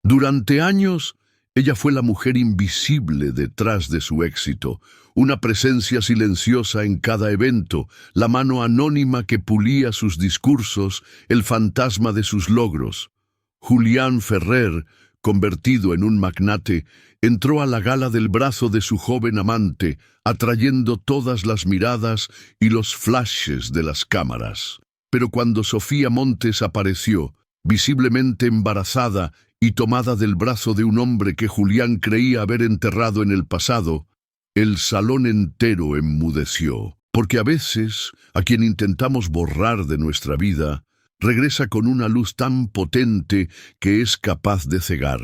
Durante años, ella fue la mujer invisible detrás de su éxito, una presencia silenciosa en cada evento, la mano anónima que pulía sus discursos, el fantasma de sus logros. Julián Ferrer, convertido en un magnate, entró a la gala del brazo de su joven amante, atrayendo todas las miradas y los flashes de las cámaras. Pero cuando Sofía Montes apareció, visiblemente embarazada y tomada del brazo de un hombre que Julián creía haber enterrado en el pasado, el salón entero enmudeció. Porque a veces, a quien intentamos borrar de nuestra vida, regresa con una luz tan potente que es capaz de cegar.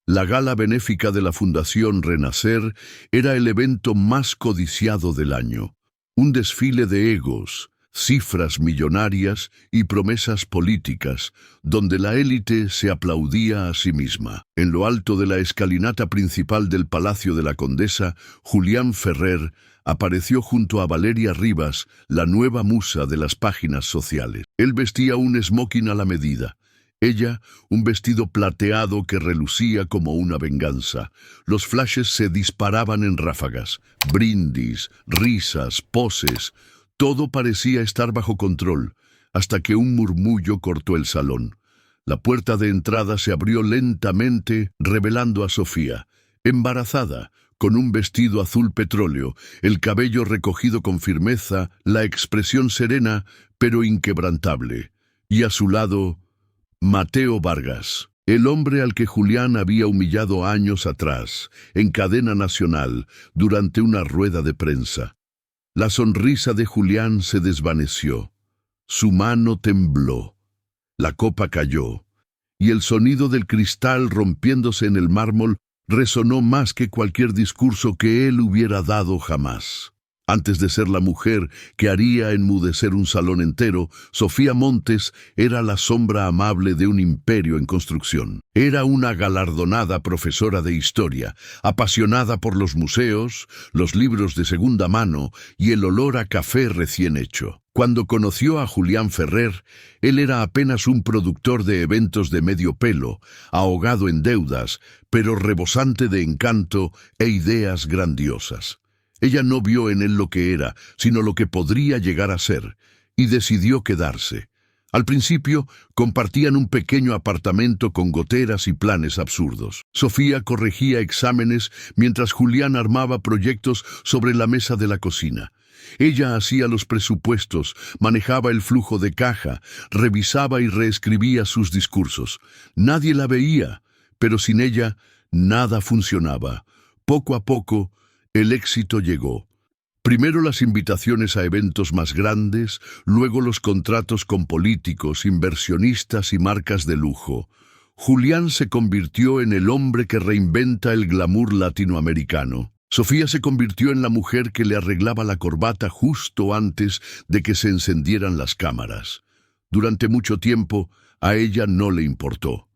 La gala benéfica de la Fundación Renacer era el evento más codiciado del año. Un desfile de egos, cifras millonarias y promesas políticas, donde la élite se aplaudía a sí misma. En lo alto de la escalinata principal del Palacio de la Condesa, Julián Ferrer apareció junto a Valeria Rivas, la nueva musa de las páginas sociales. Él vestía un smoking a la medida. Ella, un vestido plateado que relucía como una venganza. Los flashes se disparaban en ráfagas, brindis, risas, poses. Todo parecía estar bajo control, hasta que un murmullo cortó el salón. La puerta de entrada se abrió lentamente, revelando a Sofía, embarazada, con un vestido azul petróleo, el cabello recogido con firmeza, la expresión serena, pero inquebrantable. Y a su lado, Mateo Vargas, el hombre al que Julián había humillado años atrás, en cadena nacional, durante una rueda de prensa. La sonrisa de Julián se desvaneció, su mano tembló, la copa cayó, y el sonido del cristal rompiéndose en el mármol resonó más que cualquier discurso que él hubiera dado jamás. Antes de ser la mujer que haría enmudecer un salón entero, Sofía Montes era la sombra amable de un imperio en construcción. Era una galardonada profesora de historia, apasionada por los museos, los libros de segunda mano y el olor a café recién hecho. Cuando conoció a Julián Ferrer, él era apenas un productor de eventos de medio pelo, ahogado en deudas, pero rebosante de encanto e ideas grandiosas. Ella no vio en él lo que era, sino lo que podría llegar a ser, y decidió quedarse. Al principio, compartían un pequeño apartamento con goteras y planes absurdos. Sofía corregía exámenes mientras Julián armaba proyectos sobre la mesa de la cocina. Ella hacía los presupuestos, manejaba el flujo de caja, revisaba y reescribía sus discursos. Nadie la veía, pero sin ella, nada funcionaba. Poco a poco, el éxito llegó. Primero las invitaciones a eventos más grandes, luego los contratos con políticos, inversionistas y marcas de lujo. Julián se convirtió en el hombre que reinventa el glamour latinoamericano. Sofía se convirtió en la mujer que le arreglaba la corbata justo antes de que se encendieran las cámaras. Durante mucho tiempo, a ella no le importó.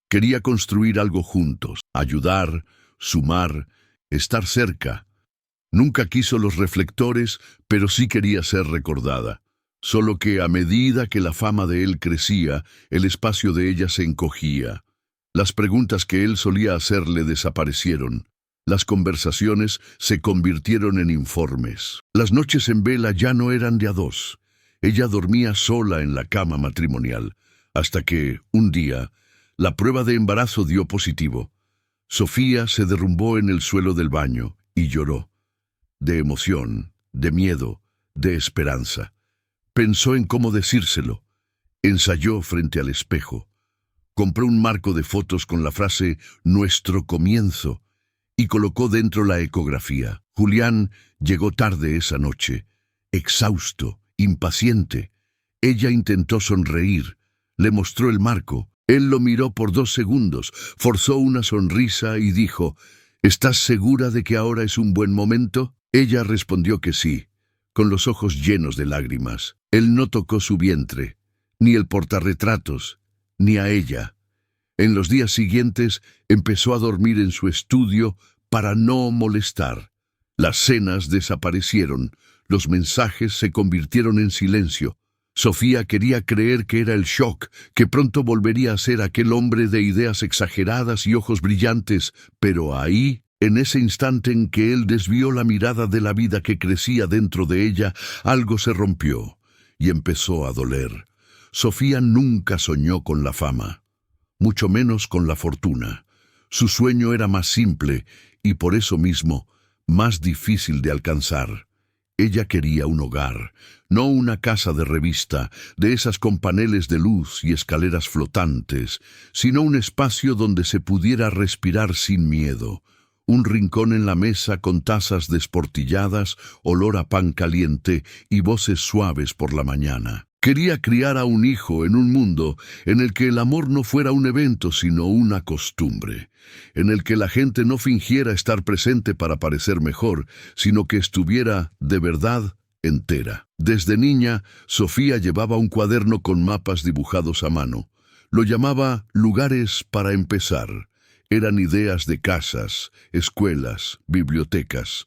Quería construir algo juntos, ayudar, sumar, estar cerca. Nunca quiso los reflectores, pero sí quería ser recordada. Solo que a medida que la fama de él crecía, el espacio de ella se encogía. Las preguntas que él solía hacerle desaparecieron. Las conversaciones se convirtieron en informes. Las noches en vela ya no eran de a dos. Ella dormía sola en la cama matrimonial, hasta que, un día, la prueba de embarazo dio positivo. Sofía se derrumbó en el suelo del baño y lloró. De emoción, de miedo, de esperanza. Pensó en cómo decírselo. Ensayó frente al espejo. Compró un marco de fotos con la frase «Nuestro comienzo» y colocó dentro la ecografía. Julián llegó tarde esa noche, exhausto, impaciente. Ella intentó sonreír, le mostró el marco. Él lo miró por 2 segundos, forzó una sonrisa y dijo «¿Estás segura de que ahora es un buen momento?» Ella respondió que sí, con los ojos llenos de lágrimas. Él no tocó su vientre, ni el portarretratos, ni a ella. En los días siguientes empezó a dormir en su estudio para no molestar. Las cenas desaparecieron, los mensajes se convirtieron en silencio. Sofía quería creer que era el shock, que pronto volvería a ser aquel hombre de ideas exageradas y ojos brillantes, pero ahí, en ese instante en que él desvió la mirada de la vida que crecía dentro de ella, algo se rompió y empezó a doler. Sofía nunca soñó con la fama, mucho menos con la fortuna. Su sueño era más simple y por eso mismo más difícil de alcanzar. Ella quería un hogar, no una casa de revista, de esas con paneles de luz y escaleras flotantes, sino un espacio donde se pudiera respirar sin miedo. Un rincón en la mesa con tazas desportilladas, olor a pan caliente y voces suaves por la mañana. Quería criar a un hijo en un mundo en el que el amor no fuera un evento sino una costumbre, en el que la gente no fingiera estar presente para parecer mejor, sino que estuviera de verdad entera. Desde niña, Sofía llevaba un cuaderno con mapas dibujados a mano. Lo llamaba Lugares para empezar. Eran ideas de casas, escuelas, bibliotecas.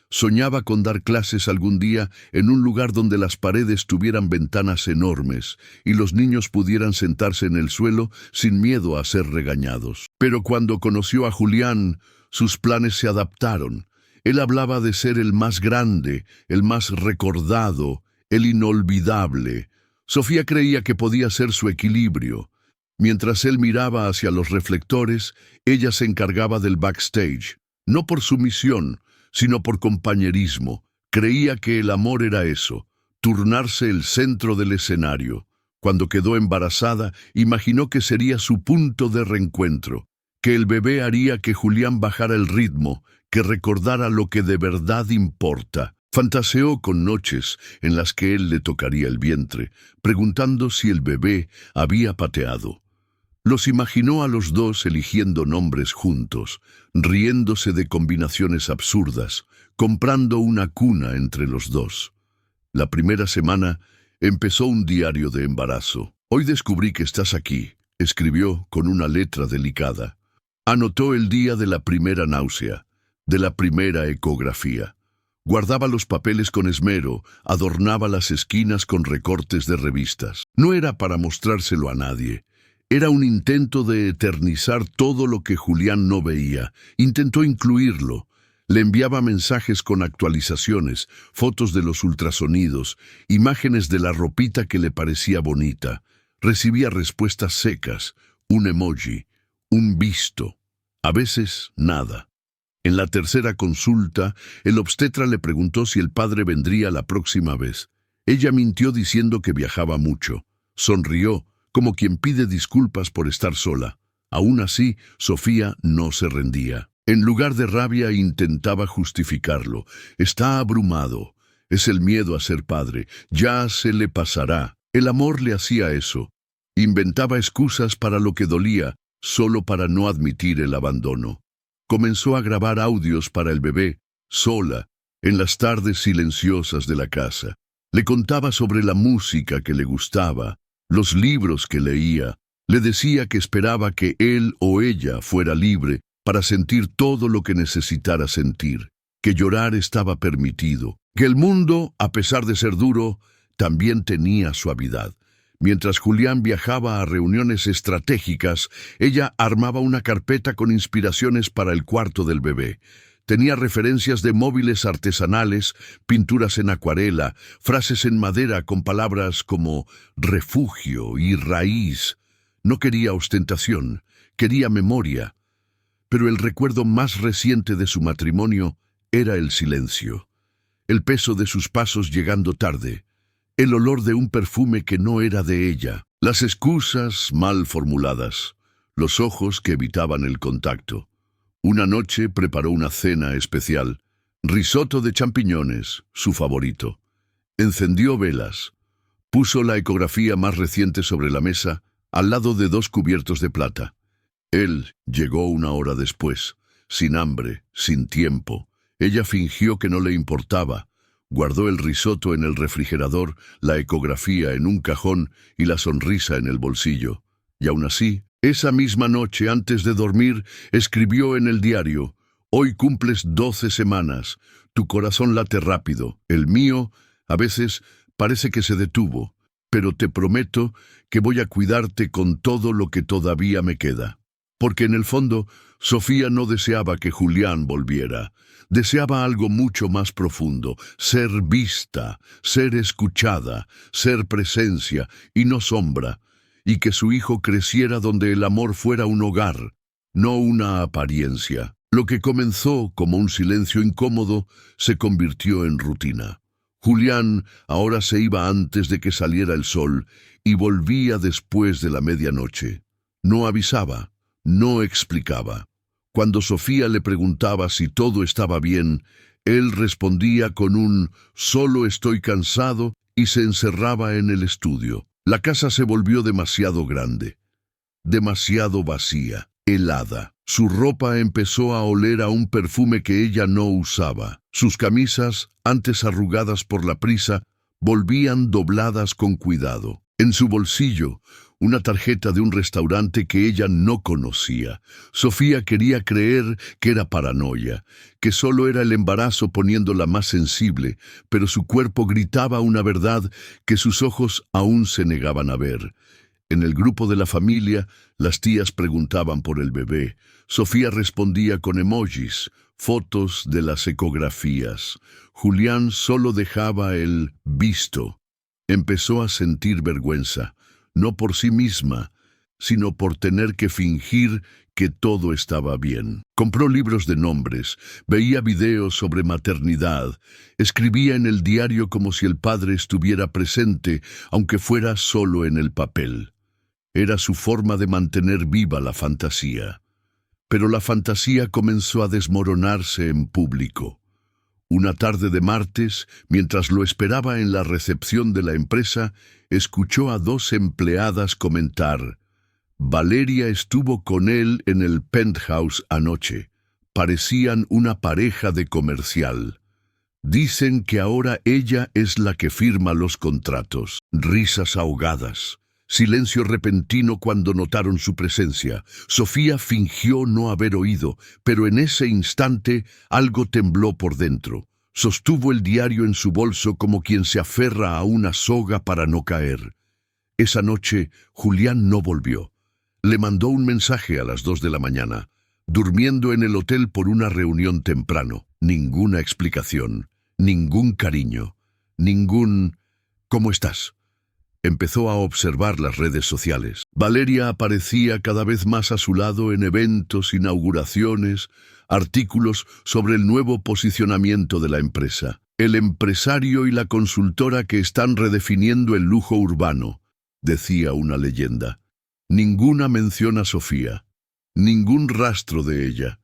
Soñaba con dar clases algún día en un lugar donde las paredes tuvieran ventanas enormes y los niños pudieran sentarse en el suelo sin miedo a ser regañados. Pero cuando conoció a Julián, sus planes se adaptaron. Él hablaba de ser el más grande, el más recordado, el inolvidable. Sofía creía que podía ser su equilibrio. Mientras él miraba hacia los reflectores, ella se encargaba del backstage, no por sumisión, sino por compañerismo. Creía que el amor era eso, turnarse el centro del escenario. Cuando quedó embarazada, imaginó que sería su punto de reencuentro, que el bebé haría que Julián bajara el ritmo, que recordara lo que de verdad importa. Fantaseó con noches en las que él le tocaría el vientre, preguntando si el bebé había pateado. Los imaginó a los dos eligiendo nombres juntos, riéndose de combinaciones absurdas, comprando una cuna entre los dos. La primera semana empezó un diario de embarazo. «Hoy descubrí que estás aquí», escribió con una letra delicada. Anotó el día de la primera náusea, de la primera ecografía. Guardaba los papeles con esmero, adornaba las esquinas con recortes de revistas. No era para mostrárselo a nadie. Era un intento de eternizar todo lo que Julián no veía. Intentó incluirlo. Le enviaba mensajes con actualizaciones, fotos de los ultrasonidos, imágenes de la ropita que le parecía bonita. Recibía respuestas secas, un emoji, un visto. A veces, nada. En la tercera consulta, el obstetra le preguntó si el padre vendría la próxima vez. Ella mintió diciendo que viajaba mucho. Sonrió, como quien pide disculpas por estar sola. Aún así, Sofía no se rendía. En lugar de rabia, intentaba justificarlo. Está abrumado. Es el miedo a ser padre. Ya se le pasará. El amor le hacía eso. Inventaba excusas para lo que dolía, solo para no admitir el abandono. Comenzó a grabar audios para el bebé, sola, en las tardes silenciosas de la casa. Le contaba sobre la música que le gustaba, los libros que leía. Le decía que esperaba que él o ella fuera libre para sentir todo lo que necesitara sentir, que llorar estaba permitido, que el mundo, a pesar de ser duro, también tenía suavidad. Mientras Julián viajaba a reuniones estratégicas, ella armaba una carpeta con inspiraciones para el cuarto del bebé. Tenía referencias de móviles artesanales, pinturas en acuarela, frases en madera con palabras como refugio y raíz. No quería ostentación, quería memoria. Pero el recuerdo más reciente de su matrimonio era el silencio. El peso de sus pasos llegando tarde. El olor de un perfume que no era de ella. Las excusas mal formuladas. Los ojos que evitaban el contacto. Una noche preparó una cena especial. Risotto de champiñones, su favorito. Encendió velas. Puso la ecografía más reciente sobre la mesa, al lado de 2 cubiertos de plata. Él llegó una hora después, sin hambre, sin tiempo. Ella fingió que no le importaba. Guardó el risotto en el refrigerador, la ecografía en un cajón y la sonrisa en el bolsillo. Y aún así, esa misma noche, antes de dormir, escribió en el diario: «Hoy cumples 12 semanas. Tu corazón late rápido. El mío, a veces, parece que se detuvo. pero te prometo que voy a cuidarte con todo lo que todavía me queda. Porque en el fondo, Sofía no deseaba que Julián volviera. Deseaba algo mucho más profundo: ser vista, ser escuchada, ser presencia y no sombra, y que su hijo creciera donde el amor fuera un hogar, no una apariencia. Lo que comenzó como un silencio incómodo se convirtió en rutina. Julián ahora se iba antes de que saliera el sol y volvía después de la medianoche. No avisaba, no explicaba. Cuando Sofía le preguntaba si todo estaba bien, él respondía con un «solo estoy cansado» y se encerraba en el estudio. La casa se volvió demasiado grande, demasiado vacía, helada. Su ropa empezó a oler a un perfume que ella no usaba. Sus camisas, antes arrugadas por la prisa, volvían dobladas con cuidado. En su bolsillo, una tarjeta de un restaurante que ella no conocía. Sofía quería creer que era paranoia, que solo era el embarazo poniéndola más sensible, pero su cuerpo gritaba una verdad que sus ojos aún se negaban a ver. En el grupo de la familia, las tías preguntaban por el bebé. Sofía respondía con emojis, fotos de las ecografías. Julián solo dejaba el visto. Empezó a sentir vergüenza, no por sí misma, sino por tener que fingir que todo estaba bien. Compró libros de nombres, veía videos sobre maternidad, escribía en el diario como si el padre estuviera presente, aunque fuera solo en el papel. Era su forma de mantener viva la fantasía. Pero la fantasía comenzó a desmoronarse en público. Una tarde de martes, mientras lo esperaba en la recepción de la empresa, escuchó a dos empleadas comentar: «Valeria estuvo con él en el penthouse anoche. Parecían una pareja de comercial. Dicen que ahora ella es la que firma los contratos». Risas ahogadas. Silencio repentino cuando notaron su presencia. Sofía fingió no haber oído, pero en ese instante algo tembló por dentro. Sostuvo el diario en su bolso como quien se aferra a una soga para no caer. Esa noche, Julián no volvió. Le mandó un mensaje a las 2 de la mañana, durmiendo en el hotel por una reunión temprano. Ninguna explicación, ningún cariño, ningún «¿Cómo estás?». Empezó a observar las redes sociales. Valeria aparecía cada vez más a su lado en eventos, inauguraciones, artículos sobre el nuevo posicionamiento de la empresa. El empresario y la consultora que están redefiniendo el lujo urbano, decía una leyenda. Ninguna mención a Sofía, ningún rastro de ella.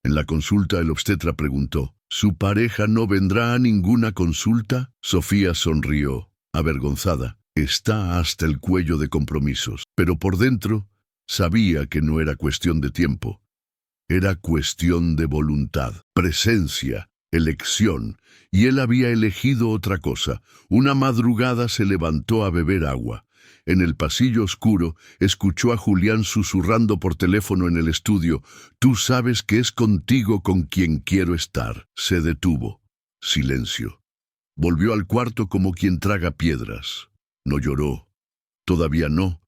En la consulta el obstetra preguntó: ¿su pareja no vendrá a ninguna consulta? Sofía sonrió, avergonzada. Está hasta el cuello de compromisos, pero por dentro sabía que no era cuestión de tiempo. Era cuestión de voluntad, presencia, elección, y él había elegido otra cosa. Una madrugada se levantó a beber agua. En el pasillo oscuro escuchó a Julián susurrando por teléfono en el estudio: «Tú sabes que es contigo con quien quiero estar». Se detuvo. Silencio. Volvió al cuarto como quien traga piedras. No lloró. Todavía no.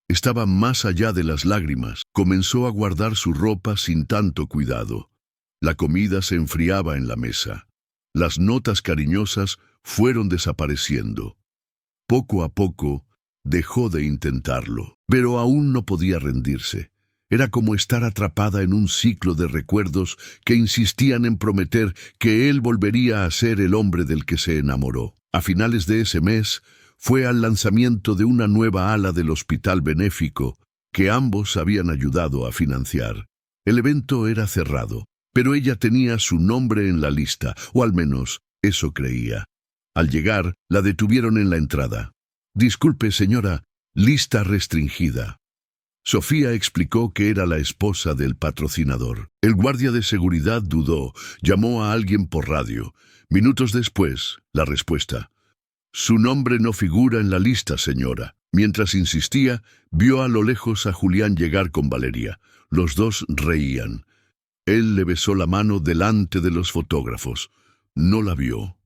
Estaba más allá de las lágrimas. Comenzó a guardar su ropa sin tanto cuidado. La comida se enfriaba en la mesa. Las notas cariñosas fueron desapareciendo. Poco a poco, dejó de intentarlo. Pero aún no podía rendirse. Era como estar atrapada en un ciclo de recuerdos que insistían en prometer que él volvería a ser el hombre del que se enamoró. A finales de ese mes, fue al lanzamiento de una nueva ala del hospital benéfico que ambos habían ayudado a financiar. El evento era cerrado, pero ella tenía su nombre en la lista, o al menos eso creía. Al llegar, la detuvieron en la entrada. «Disculpe, señora, lista restringida». Sofía explicó que era la esposa del patrocinador. El guardia de seguridad dudó, llamó a alguien por radio. Minutos después, la respuesta: «Su nombre no figura en la lista, señora». Mientras insistía, vio a lo lejos a Julián llegar con Valeria. Los dos reían. Él le besó la mano delante de los fotógrafos. No la vio,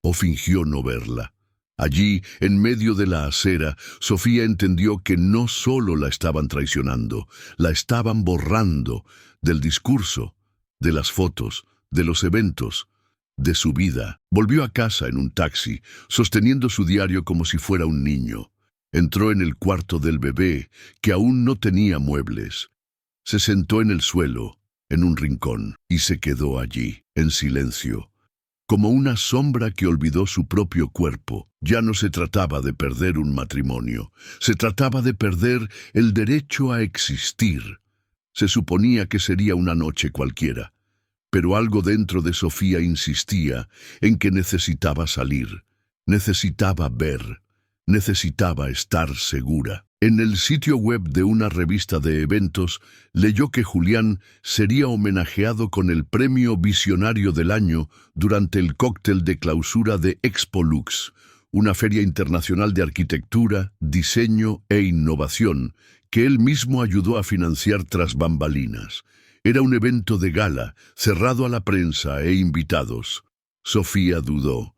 o fingió no verla. Allí, en medio de la acera, Sofía entendió que no solo la estaban traicionando, la estaban borrando del discurso, de las fotos, de los eventos, de su vida. Volvió a casa en un taxi, sosteniendo su diario como si fuera un niño. Entró en el cuarto del bebé, que aún no tenía muebles. Se sentó en el suelo, en un rincón, y se quedó allí, en silencio, como una sombra que olvidó su propio cuerpo. Ya no se trataba de perder un matrimonio, se trataba de perder el derecho a existir. Se suponía que sería una noche cualquiera, pero algo dentro de Sofía insistía en que necesitaba salir, necesitaba ver, necesitaba estar segura. En el sitio web de una revista de eventos, leyó que Julián sería homenajeado con el Premio Visionario del Año durante el cóctel de clausura de Expolux, una feria internacional de arquitectura, diseño e innovación que él mismo ayudó a financiar tras bambalinas. Era un evento de gala, cerrado a la prensa e invitados. Sofía dudó.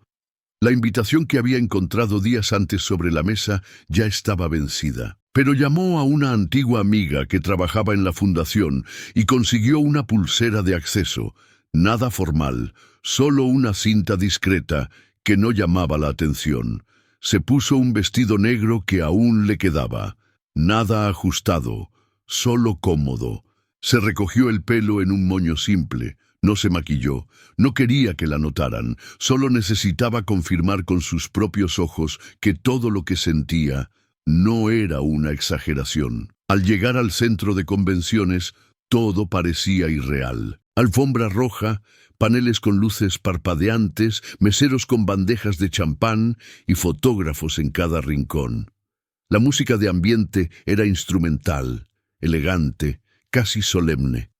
La invitación que había encontrado días antes sobre la mesa ya estaba vencida, pero llamó a una antigua amiga que trabajaba en la fundación y consiguió una pulsera de acceso, nada formal, solo una cinta discreta que no llamaba la atención. Se puso un vestido negro que aún le quedaba, nada ajustado, solo cómodo. Se recogió el pelo en un moño simple. No se maquilló, no quería que la notaran, solo necesitaba confirmar con sus propios ojos que todo lo que sentía no era una exageración. Al llegar al centro de convenciones, todo parecía irreal. Alfombra roja, paneles con luces parpadeantes, meseros con bandejas de champán y fotógrafos en cada rincón. La música de ambiente era instrumental, elegante, casi solemne.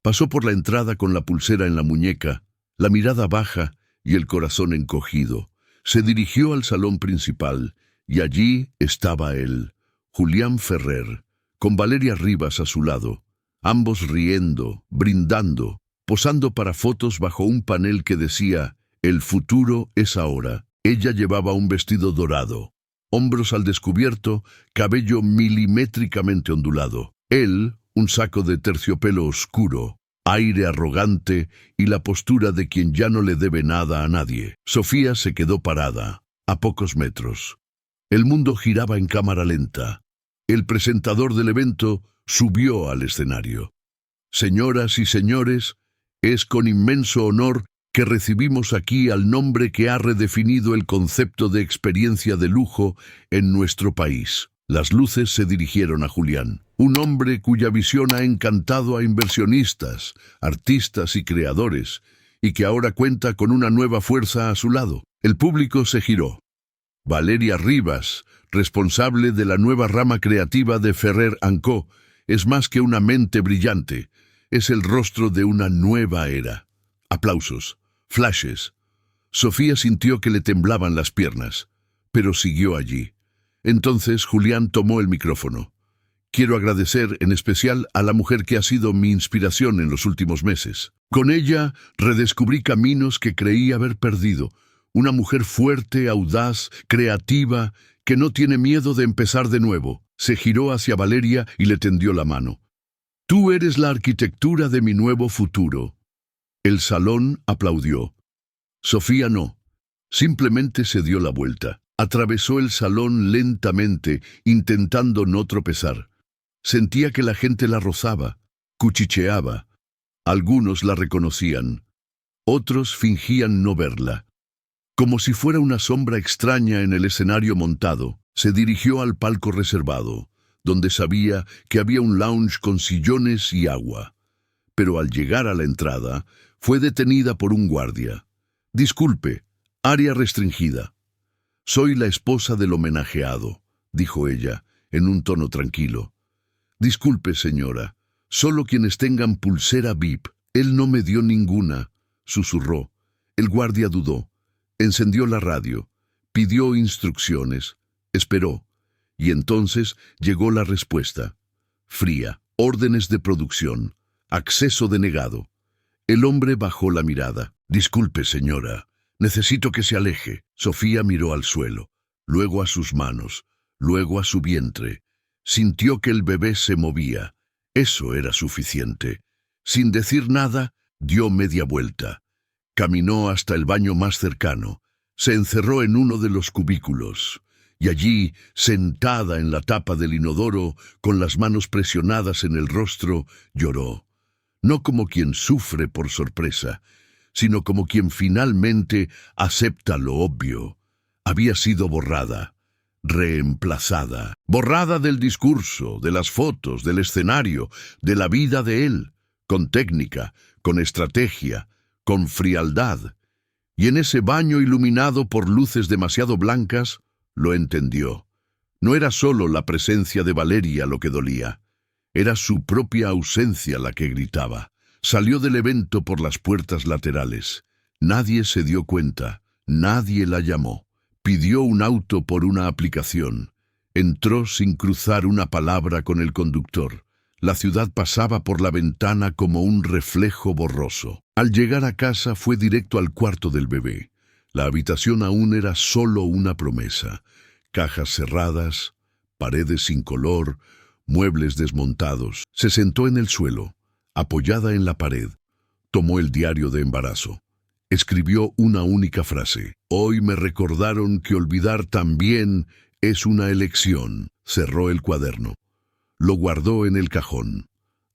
Pasó por la entrada con la pulsera en la muñeca, la mirada baja y el corazón encogido. Se dirigió al salón principal, y allí estaba él, Julián Ferrer, con Valeria Rivas a su lado, ambos riendo, brindando, posando para fotos bajo un panel que decía «El futuro es ahora». Ella llevaba un vestido dorado, hombros al descubierto, cabello milimétricamente ondulado. Él, un saco de terciopelo oscuro, aire arrogante y la postura de quien ya no le debe nada a nadie. Sofía se quedó parada, a pocos metros. El mundo giraba en cámara lenta. El presentador del evento subió al escenario. Señoras y señores, es con inmenso honor que recibimos aquí al nombre que ha redefinido el concepto de experiencia de lujo en nuestro país. Las luces se dirigieron a Julián, un hombre cuya visión ha encantado a inversionistas, artistas y creadores, y que ahora cuenta con una nueva fuerza a su lado. El público se giró. Valeria Rivas, responsable de la nueva rama creativa de Ferrer & Co., es más que una mente brillante, es el rostro de una nueva era. Aplausos, flashes. Sofía sintió que le temblaban las piernas, pero siguió allí. Entonces Julián tomó el micrófono. Quiero agradecer en especial a la mujer que ha sido mi inspiración en los últimos meses. Con ella redescubrí caminos que creí haber perdido. Una mujer fuerte, audaz, creativa, que no tiene miedo de empezar de nuevo. Se giró hacia Valeria y le tendió la mano. Tú eres la arquitectura de mi nuevo futuro. El salón aplaudió. Sofía no. Simplemente se dio la vuelta. Atravesó el salón lentamente, intentando no tropezar. Sentía que la gente la rozaba, cuchicheaba. Algunos la reconocían. Otros fingían no verla. Como si fuera una sombra extraña en el escenario montado, se dirigió al palco reservado, donde sabía que había un lounge con sillones y agua. Pero al llegar a la entrada, fue detenida por un guardia. Disculpe, área restringida. Soy la esposa del homenajeado, dijo ella, en un tono tranquilo. Disculpe, señora, solo quienes tengan pulsera VIP. Él no me dio ninguna, susurró. El guardia dudó. Encendió la radio, pidió instrucciones, esperó, y entonces llegó la respuesta. Fría, órdenes de producción, acceso denegado. El hombre bajó la mirada. Disculpe, señora. Necesito que se aleje. Sofía miró al suelo. luego a sus manos, luego a su vientre. Sintió que el bebé se movía. Eso era suficiente. Sin decir nada, dio media vuelta. Caminó hasta el baño más cercano. Se encerró en uno de los cubículos. Y allí, sentada en la tapa del inodoro, con las manos presionadas en el rostro, lloró. No como quien sufre por sorpresa, sino como quien finalmente acepta lo obvio. Había sido borrada, reemplazada, borrada del discurso, de las fotos, del escenario, de la vida de él, con técnica, con estrategia, con frialdad. Y en ese baño iluminado por luces demasiado blancas, lo entendió. No era solo la presencia de Valeria lo que dolía. Era su propia ausencia la que gritaba. Salió del evento por las puertas laterales. Nadie se dio cuenta, nadie la llamó. Pidió un auto por una aplicación. Entró sin cruzar una palabra con el conductor. La ciudad pasaba por la ventana como un reflejo borroso. Al llegar a casa fue directo al cuarto del bebé. La habitación aún era solo una promesa. Cajas cerradas, paredes sin color, muebles desmontados. Se sentó en el suelo, apoyada en la pared. Tomó el diario de embarazo. Escribió una única frase. Hoy me recordaron que olvidar también es una elección. Cerró el cuaderno. Lo guardó en el cajón.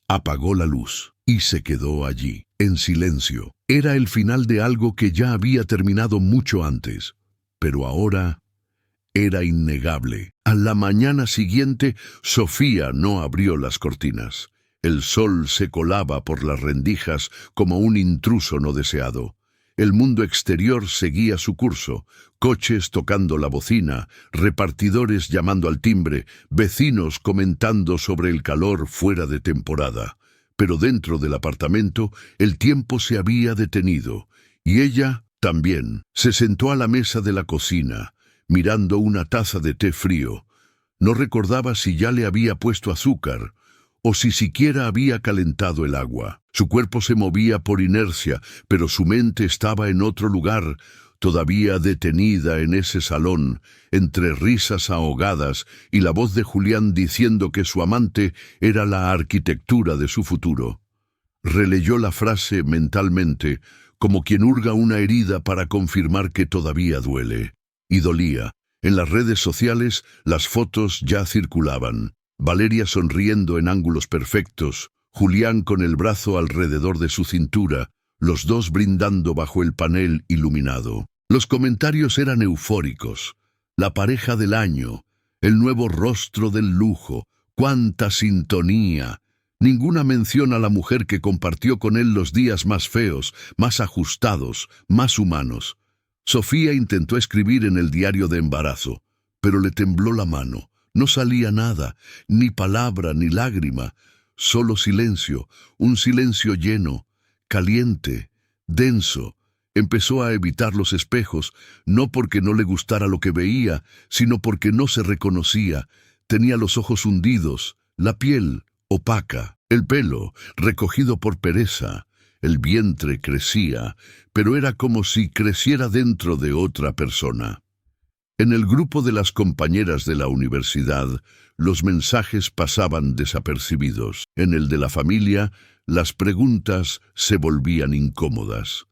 Apagó la luz y se quedó allí, en silencio. Era el final de algo que ya había terminado mucho antes. Pero ahora era innegable. A la mañana siguiente, Sofía no abrió las cortinas. El sol se colaba por las rendijas como un intruso no deseado. El mundo exterior seguía su curso, coches tocando la bocina, repartidores llamando al timbre, vecinos comentando sobre el calor fuera de temporada. Pero dentro del apartamento el tiempo se había detenido, y ella también. Se sentó a la mesa de la cocina, mirando una taza de té frío. No recordaba si ya le había puesto azúcar, o si siquiera había calentado el agua. Su cuerpo se movía por inercia, pero su mente estaba en otro lugar, todavía detenida en ese salón, entre risas ahogadas y la voz de Julián diciendo que su amante era la arquitectura de su futuro. Releyó la frase mentalmente, como quien hurga una herida para confirmar que todavía duele. Y dolía. En las redes sociales, las fotos ya circulaban. Valeria sonriendo en ángulos perfectos, Julián con el brazo alrededor de su cintura, los dos brindando bajo el panel iluminado. Los comentarios eran eufóricos. La pareja del año, el nuevo rostro del lujo, cuánta sintonía. Ninguna mención a la mujer que compartió con él los días más feos, más ajustados, más humanos. Sofía intentó escribir en el diario de embarazo, pero le tembló la mano. No salía nada, ni palabra, ni lágrima, solo silencio, un silencio lleno, caliente, denso. Empezó a evitar los espejos, no porque no le gustara lo que veía, sino porque no se reconocía. Tenía los ojos hundidos, la piel opaca, el pelo recogido por pereza, el vientre crecía, pero era como si creciera dentro de otra persona. En el grupo de las compañeras de la universidad, los mensajes pasaban desapercibidos. En el de la familia, las preguntas se volvían incómodas.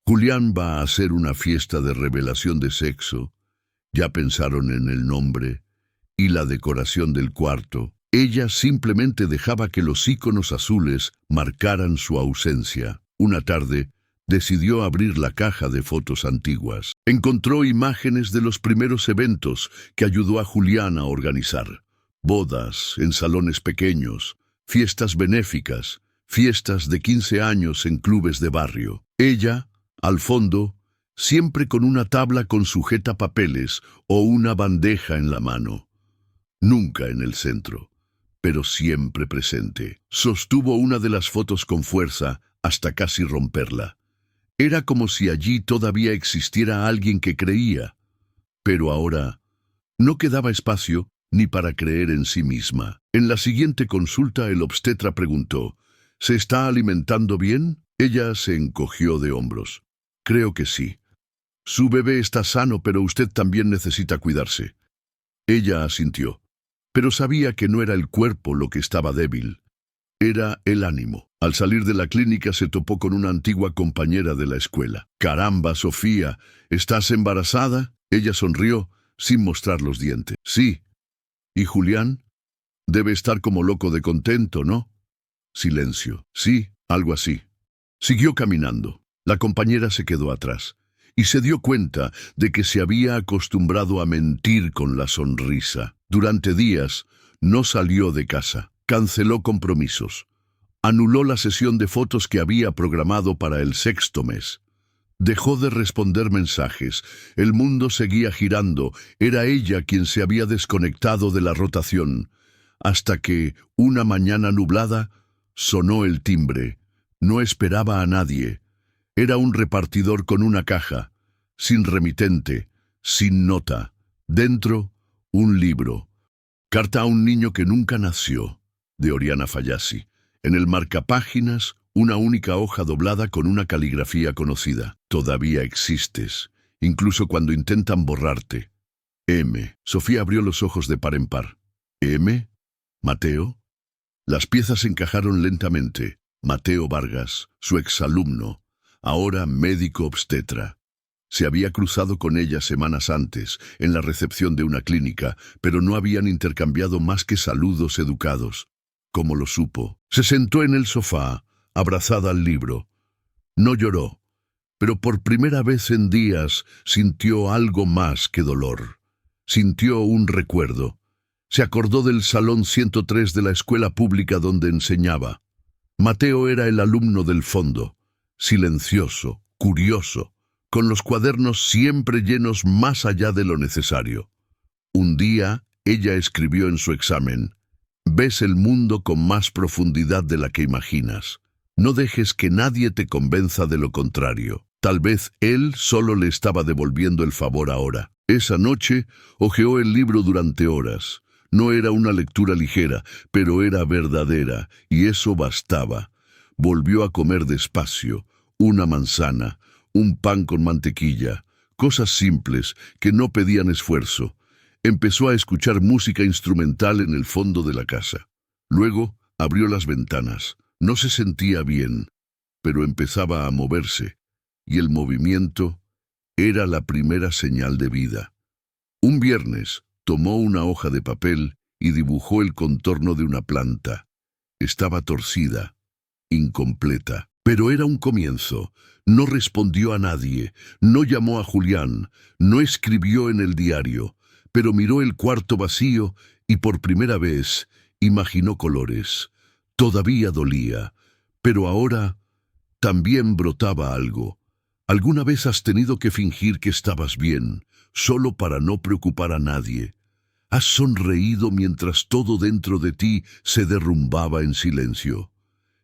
Julián va a hacer una fiesta de revelación de sexo. Ya pensaron en el nombre y la decoración del cuarto. Ella simplemente dejaba que los iconos azules marcaran su ausencia. Una tarde, decidió abrir la caja de fotos antiguas. Encontró imágenes de los primeros eventos que ayudó a Julián a organizar. Bodas en salones pequeños, fiestas benéficas, fiestas de 15 años en clubes de barrio. Ella, al fondo, siempre con una tabla con sujetapapeles o una bandeja en la mano. Nunca en el centro, pero siempre presente. Sostuvo una de las fotos con fuerza hasta casi romperla. Era como si allí todavía existiera alguien que creía, pero ahora no quedaba espacio ni para creer en sí misma. En la siguiente consulta el obstetra preguntó, ¿se está alimentando bien? Ella se encogió de hombros. Creo que sí. Su bebé está sano, pero usted también necesita cuidarse. Ella asintió, pero sabía que no era el cuerpo lo que estaba débil, era el ánimo. Al salir de la clínica se topó con una antigua compañera de la escuela. «Caramba, Sofía, ¿estás embarazada?» Ella sonrió, sin mostrar los dientes. «Sí». «¿Y Julián? Debe estar como loco de contento, ¿no?» Silencio. «Sí, algo así». Siguió caminando. La compañera se quedó atrás y se dio cuenta de que se había acostumbrado a mentir con la sonrisa. Durante días no salió de casa, canceló compromisos, anuló la sesión de fotos que había programado para el 6º mes. Dejó de responder mensajes, el mundo seguía girando, era ella quien se había desconectado de la rotación, hasta que, una mañana nublada, sonó el timbre. No esperaba a nadie. Era un repartidor con una caja, sin remitente, sin nota. Dentro, un libro. Carta a un niño que nunca nació, de Oriana Fallaci. En el marcapáginas, una única hoja doblada con una caligrafía conocida. Todavía existes, incluso cuando intentan borrarte. M. Sofía abrió los ojos de par en par. ¿M? ¿Mateo? Las piezas encajaron lentamente. Mateo Vargas, su exalumno, ahora médico obstetra. Se había cruzado con ella semanas antes, en la recepción de una clínica, pero no habían intercambiado más que saludos educados. ¿Cómo lo supo? Se sentó en el sofá, abrazada al libro. No lloró, pero por primera vez en días sintió algo más que dolor. Sintió un recuerdo. Se acordó del salón 103 de la escuela pública donde enseñaba. Mateo era el alumno del fondo, silencioso, curioso, con los cuadernos siempre llenos más allá de lo necesario. Un día, ella escribió en su examen: «Ves el mundo con más profundidad de la que imaginas. No dejes que nadie te convenza de lo contrario». Tal vez él solo le estaba devolviendo el favor ahora. Esa noche, hojeó el libro durante horas. No era una lectura ligera, pero era verdadera, y eso bastaba. Volvió a comer despacio, una manzana, un pan con mantequilla, cosas simples que no pedían esfuerzo. Empezó a escuchar música instrumental en el fondo de la casa. Luego abrió las ventanas. No se sentía bien, pero empezaba a moverse, y el movimiento era la primera señal de vida. Un viernes tomó una hoja de papel y dibujó el contorno de una planta. Estaba torcida, incompleta, pero era un comienzo. No respondió a nadie, no llamó a Julián, no escribió en el diario, pero miró el cuarto vacío y por primera vez imaginó colores. Todavía dolía, pero ahora también brotaba algo. ¿Alguna vez has tenido que fingir que estabas bien, solo para no preocupar a nadie? ¿Has sonreído mientras todo dentro de ti se derrumbaba en silencio?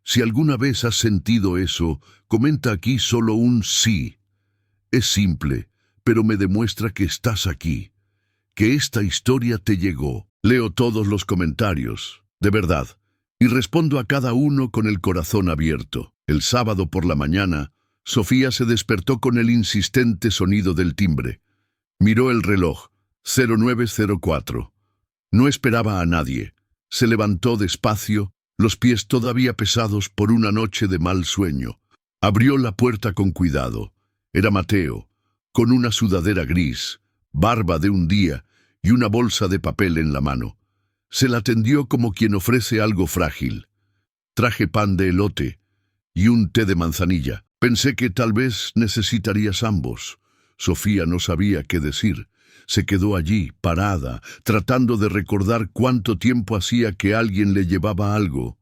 Si alguna vez has sentido eso, comenta aquí solo un sí. Es simple, pero me demuestra que estás aquí, que esta historia te llegó. Leo todos los comentarios, de verdad, y respondo a cada uno con el corazón abierto. El sábado por la mañana, Sofía se despertó con el insistente sonido del timbre. Miró el reloj, 0904. No esperaba a nadie. Se levantó despacio, los pies todavía pesados por una noche de mal sueño. Abrió la puerta con cuidado. Era Mateo, con una sudadera gris, barba de un día y una bolsa de papel en la mano. Se la tendió como quien ofrece algo frágil. Traje pan de elote y un té de manzanilla. Pensé que tal vez necesitarías ambos. Sofía no sabía qué decir. Se quedó allí, parada, tratando de recordar cuánto tiempo hacía que alguien le llevaba algo,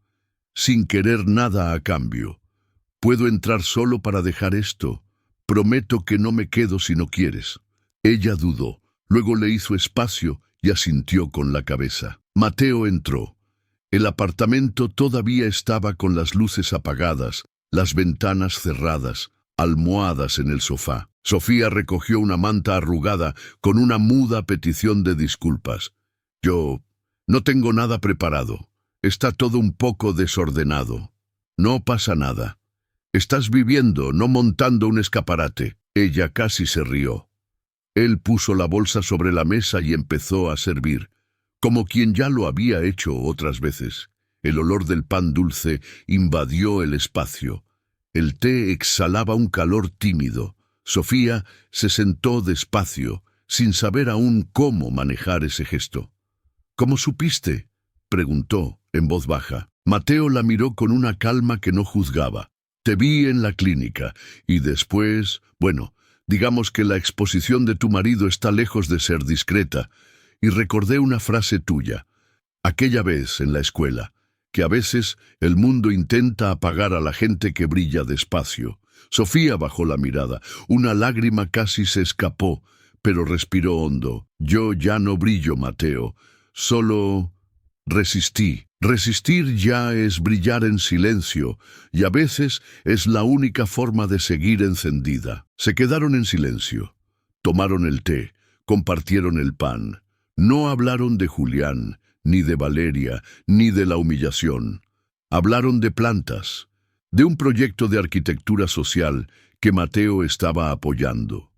sin querer nada a cambio. «¿Puedo entrar solo para dejar esto? Prometo que no me quedo si no quieres». Ella dudó, luego le hizo espacio y asintió con la cabeza. Mateo entró. El apartamento todavía estaba con las luces apagadas, las ventanas cerradas, almohadas en el sofá. Sofía recogió una manta arrugada con una muda petición de disculpas. «Yo no tengo nada preparado. Está todo un poco desordenado. No pasa nada. Estás viviendo, no montando un escaparate». Ella casi se rió. Él puso la bolsa sobre la mesa y empezó a servir, como quien ya lo había hecho otras veces. El olor del pan dulce invadió el espacio. El té exhalaba un calor tímido. Sofía se sentó despacio, sin saber aún cómo manejar ese gesto. —¿Cómo supiste? —preguntó, en voz baja. Mateo la miró con una calma que no juzgaba. Te vi en la clínica, y después, bueno, digamos que la exposición de tu marido está lejos de ser discreta, y recordé una frase tuya, aquella vez en la escuela, que a veces el mundo intenta apagar a la gente que brilla despacio. Sofía bajó la mirada, una lágrima casi se escapó, pero respiró hondo. Yo ya no brillo, Mateo, solo resistí. Resistir ya es brillar en silencio, y a veces es la única forma de seguir encendida. Se quedaron en silencio. Tomaron el té, compartieron el pan. No hablaron de Julián, ni de Valeria, ni de la humillación. Hablaron de plantas, de un proyecto de arquitectura social que Mateo estaba apoyando.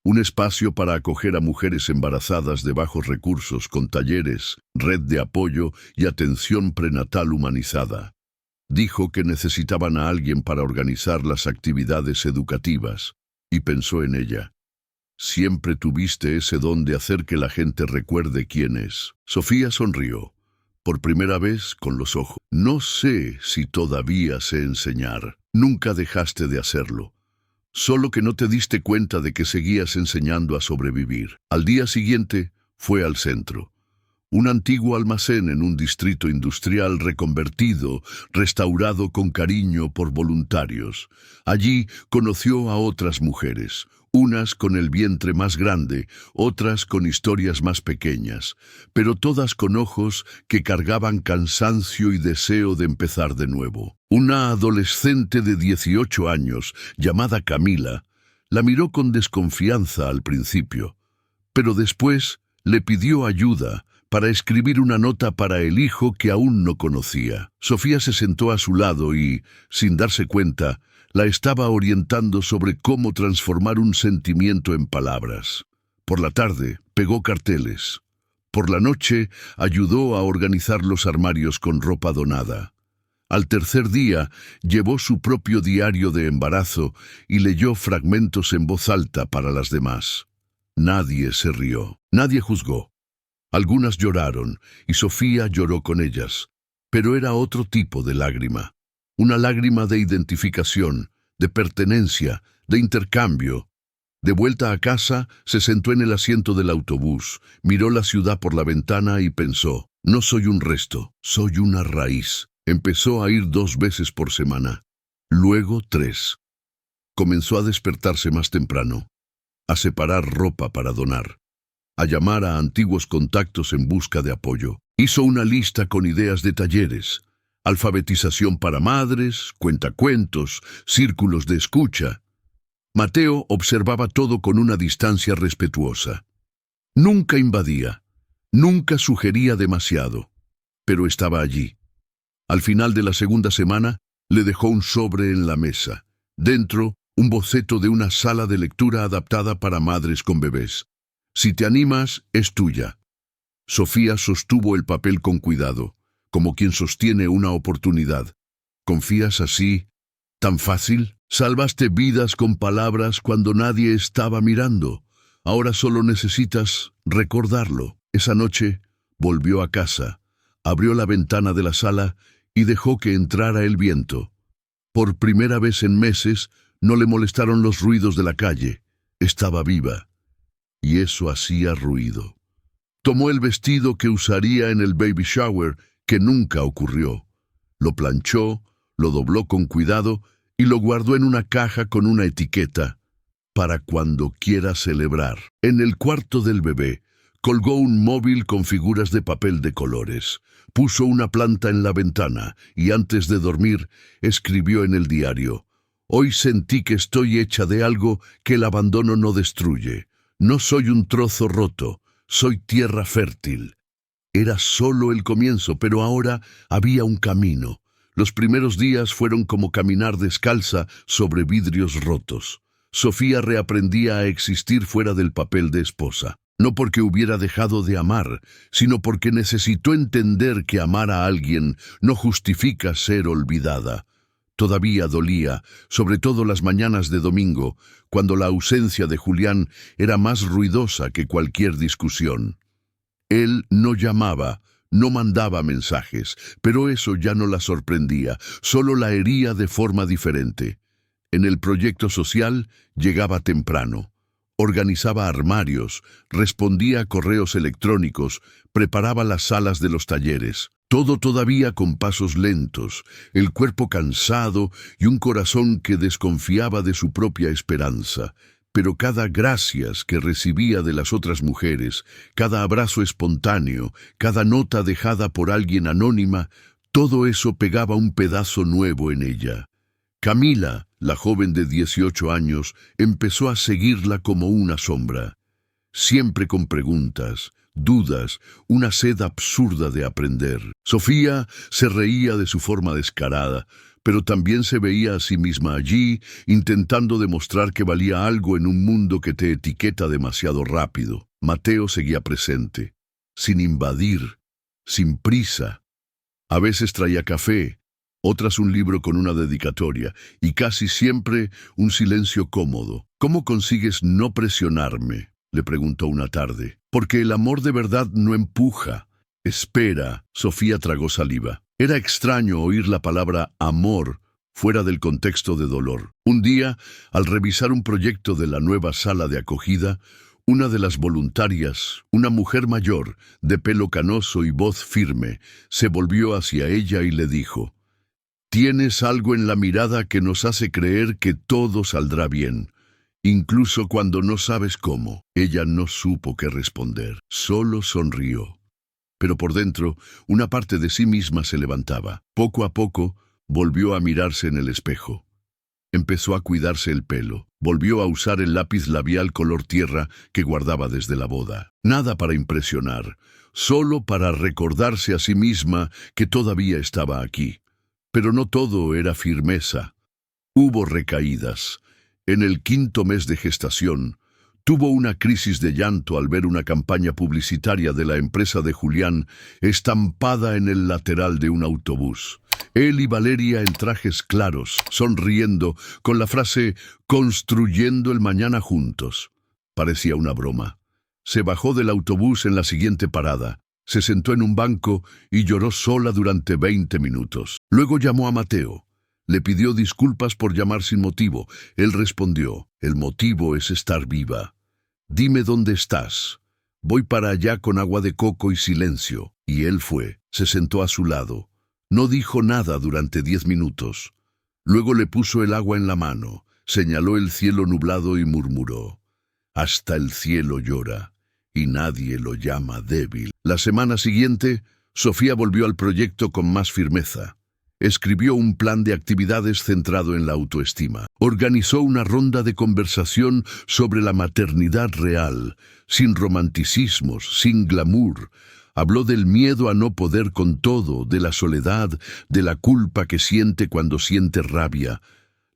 Un espacio para acoger a mujeres embarazadas de bajos recursos con talleres, red de apoyo y atención prenatal humanizada. Dijo que necesitaban a alguien para organizar las actividades educativas, y pensó en ella. Siempre tuviste ese don de hacer que la gente recuerde quién es. Sofía sonrió, por primera vez con los ojos. No sé si todavía sé enseñar. Nunca dejaste de hacerlo. Solo que no te diste cuenta de que seguías enseñando a sobrevivir. Al día siguiente, fue al centro. Un antiguo almacén en un distrito industrial reconvertido, restaurado con cariño por voluntarios. Allí conoció a otras mujeres, unas con el vientre más grande, otras con historias más pequeñas, pero todas con ojos que cargaban cansancio y deseo de empezar de nuevo. Una adolescente de 18 años, llamada Camila, la miró con desconfianza al principio, pero después le pidió ayuda para escribir una nota para el hijo que aún no conocía. Sofía se sentó a su lado y, sin darse cuenta, la estaba orientando sobre cómo transformar un sentimiento en palabras. Por la tarde, pegó carteles. Por la noche, ayudó a organizar los armarios con ropa donada. Al tercer día, llevó su propio diario de embarazo y leyó fragmentos en voz alta para las demás. Nadie se rió, nadie juzgó. Algunas lloraron, y Sofía lloró con ellas, pero era otro tipo de lágrima. Una lágrima de identificación, de pertenencia, de intercambio. De vuelta a casa, se sentó en el asiento del autobús, miró la ciudad por la ventana y pensó, no soy un resto, soy una raíz. Empezó a ir 2 veces por semana, luego 3. Comenzó a despertarse más temprano, a separar ropa para donar, a llamar a antiguos contactos en busca de apoyo. Hizo una lista con ideas de talleres, alfabetización para madres, cuentacuentos, círculos de escucha. Mateo observaba todo con una distancia respetuosa. Nunca invadía, nunca sugería demasiado, pero estaba allí. Al final de la segunda semana, le dejó un sobre en la mesa. Dentro, un boceto de una sala de lectura adaptada para madres con bebés. Si te animas, es tuya. Sofía sostuvo el papel con cuidado, como quien sostiene una oportunidad. ¿Confías así? ¿Tan fácil? Salvaste vidas con palabras cuando nadie estaba mirando. Ahora solo necesitas recordarlo. Esa noche, volvió a casa, abrió la ventana de la sala y dejó que entrara el viento. Por primera vez en meses, no le molestaron los ruidos de la calle. Estaba viva. Y eso hacía ruido. Tomó el vestido que usaría en el baby shower, que nunca ocurrió. Lo planchó, lo dobló con cuidado y lo guardó en una caja con una etiqueta, para cuando quiera celebrar. En el cuarto del bebé, colgó un móvil con figuras de papel de colores. Puso una planta en la ventana y antes de dormir, escribió en el diario: Hoy sentí que estoy hecha de algo que el abandono no destruye. No soy un trozo roto, soy tierra fértil. Era solo el comienzo, pero ahora había un camino. Los primeros días fueron como caminar descalza sobre vidrios rotos. Sofía reaprendía a existir fuera del papel de esposa. No porque hubiera dejado de amar, sino porque necesitó entender que amar a alguien no justifica ser olvidada. Todavía dolía, sobre todo las mañanas de domingo, cuando la ausencia de Julián era más ruidosa que cualquier discusión. Él no llamaba, no mandaba mensajes, pero eso ya no la sorprendía, solo la hería de forma diferente. En el proyecto social llegaba temprano. Organizaba armarios, respondía a correos electrónicos, preparaba las salas de los talleres. Todo todavía con pasos lentos, el cuerpo cansado y un corazón que desconfiaba de su propia esperanza. Pero cada gracias que recibía de las otras mujeres, cada abrazo espontáneo, cada nota dejada por alguien anónima, todo eso pegaba un pedazo nuevo en ella. Camila, la joven de 18 años, empezó a seguirla como una sombra, siempre con preguntas, dudas, una sed absurda de aprender. Sofía se reía de su forma descarada, pero también se veía a sí misma allí, intentando demostrar que valía algo en un mundo que te etiqueta demasiado rápido. Mateo seguía presente, sin invadir, sin prisa. A veces traía café, otras un libro con una dedicatoria, y casi siempre un silencio cómodo. ¿Cómo consigues no presionarme?, le preguntó una tarde. Porque el amor de verdad no empuja. Espera, Sofía tragó saliva. Era extraño oír la palabra amor fuera del contexto de dolor. Un día, al revisar un proyecto de la nueva sala de acogida, una de las voluntarias, una mujer mayor, de pelo canoso y voz firme, se volvió hacia ella y le dijo: «Tienes algo en la mirada que nos hace creer que todo saldrá bien, incluso cuando no sabes cómo». Ella no supo qué responder, solo sonrió. Pero por dentro, una parte de sí misma se levantaba. Poco a poco, volvió a mirarse en el espejo. Empezó a cuidarse el pelo. Volvió a usar el lápiz labial color tierra que guardaba desde la boda. Nada para impresionar, solo para recordarse a sí misma que todavía estaba aquí. Pero no todo era firmeza. Hubo recaídas. En el 5.º mes de gestación, tuvo una crisis de llanto al ver una campaña publicitaria de la empresa de Julián estampada en el lateral de un autobús. Él y Valeria en trajes claros, sonriendo, con la frase «construyendo el mañana juntos». Parecía una broma. Se bajó del autobús en la siguiente parada. Se sentó en un banco y lloró sola durante 20 minutos. Luego llamó a Mateo. Le pidió disculpas por llamar sin motivo. Él respondió: «El motivo es estar viva. Dime dónde estás. Voy para allá con agua de coco y silencio». Y él fue. Se sentó a su lado. No dijo nada durante 10 minutos. Luego le puso el agua en la mano, señaló el cielo nublado y murmuró: «Hasta el cielo llora, y nadie lo llama débil». La semana siguiente, Sofía volvió al proyecto con más firmeza. Escribió un plan de actividades centrado en la autoestima. Organizó una ronda de conversación sobre la maternidad real, sin romanticismos, sin glamour. Habló del miedo a no poder con todo, de la soledad, de la culpa que siente cuando siente rabia.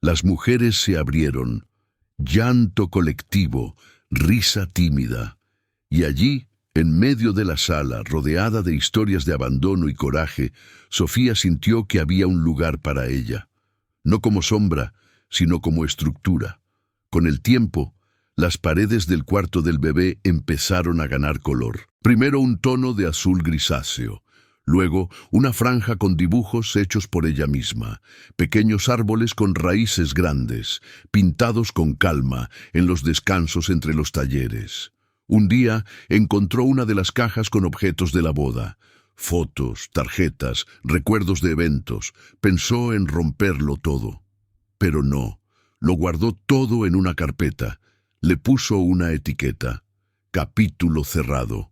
Las mujeres se abrieron. Llanto colectivo, risa tímida. Y allí, en medio de la sala, rodeada de historias de abandono y coraje, Sofía sintió que había un lugar para ella. No como sombra, sino como estructura. Con el tiempo, las paredes del cuarto del bebé empezaron a ganar color. Primero un tono de azul grisáceo, luego una franja con dibujos hechos por ella misma, pequeños árboles con raíces grandes, pintados con calma en los descansos entre los talleres. Un día encontró una de las cajas con objetos de la boda. Fotos, tarjetas, recuerdos de eventos. Pensó en romperlo todo. Pero no, lo guardó todo en una carpeta. Le puso una etiqueta: capítulo cerrado.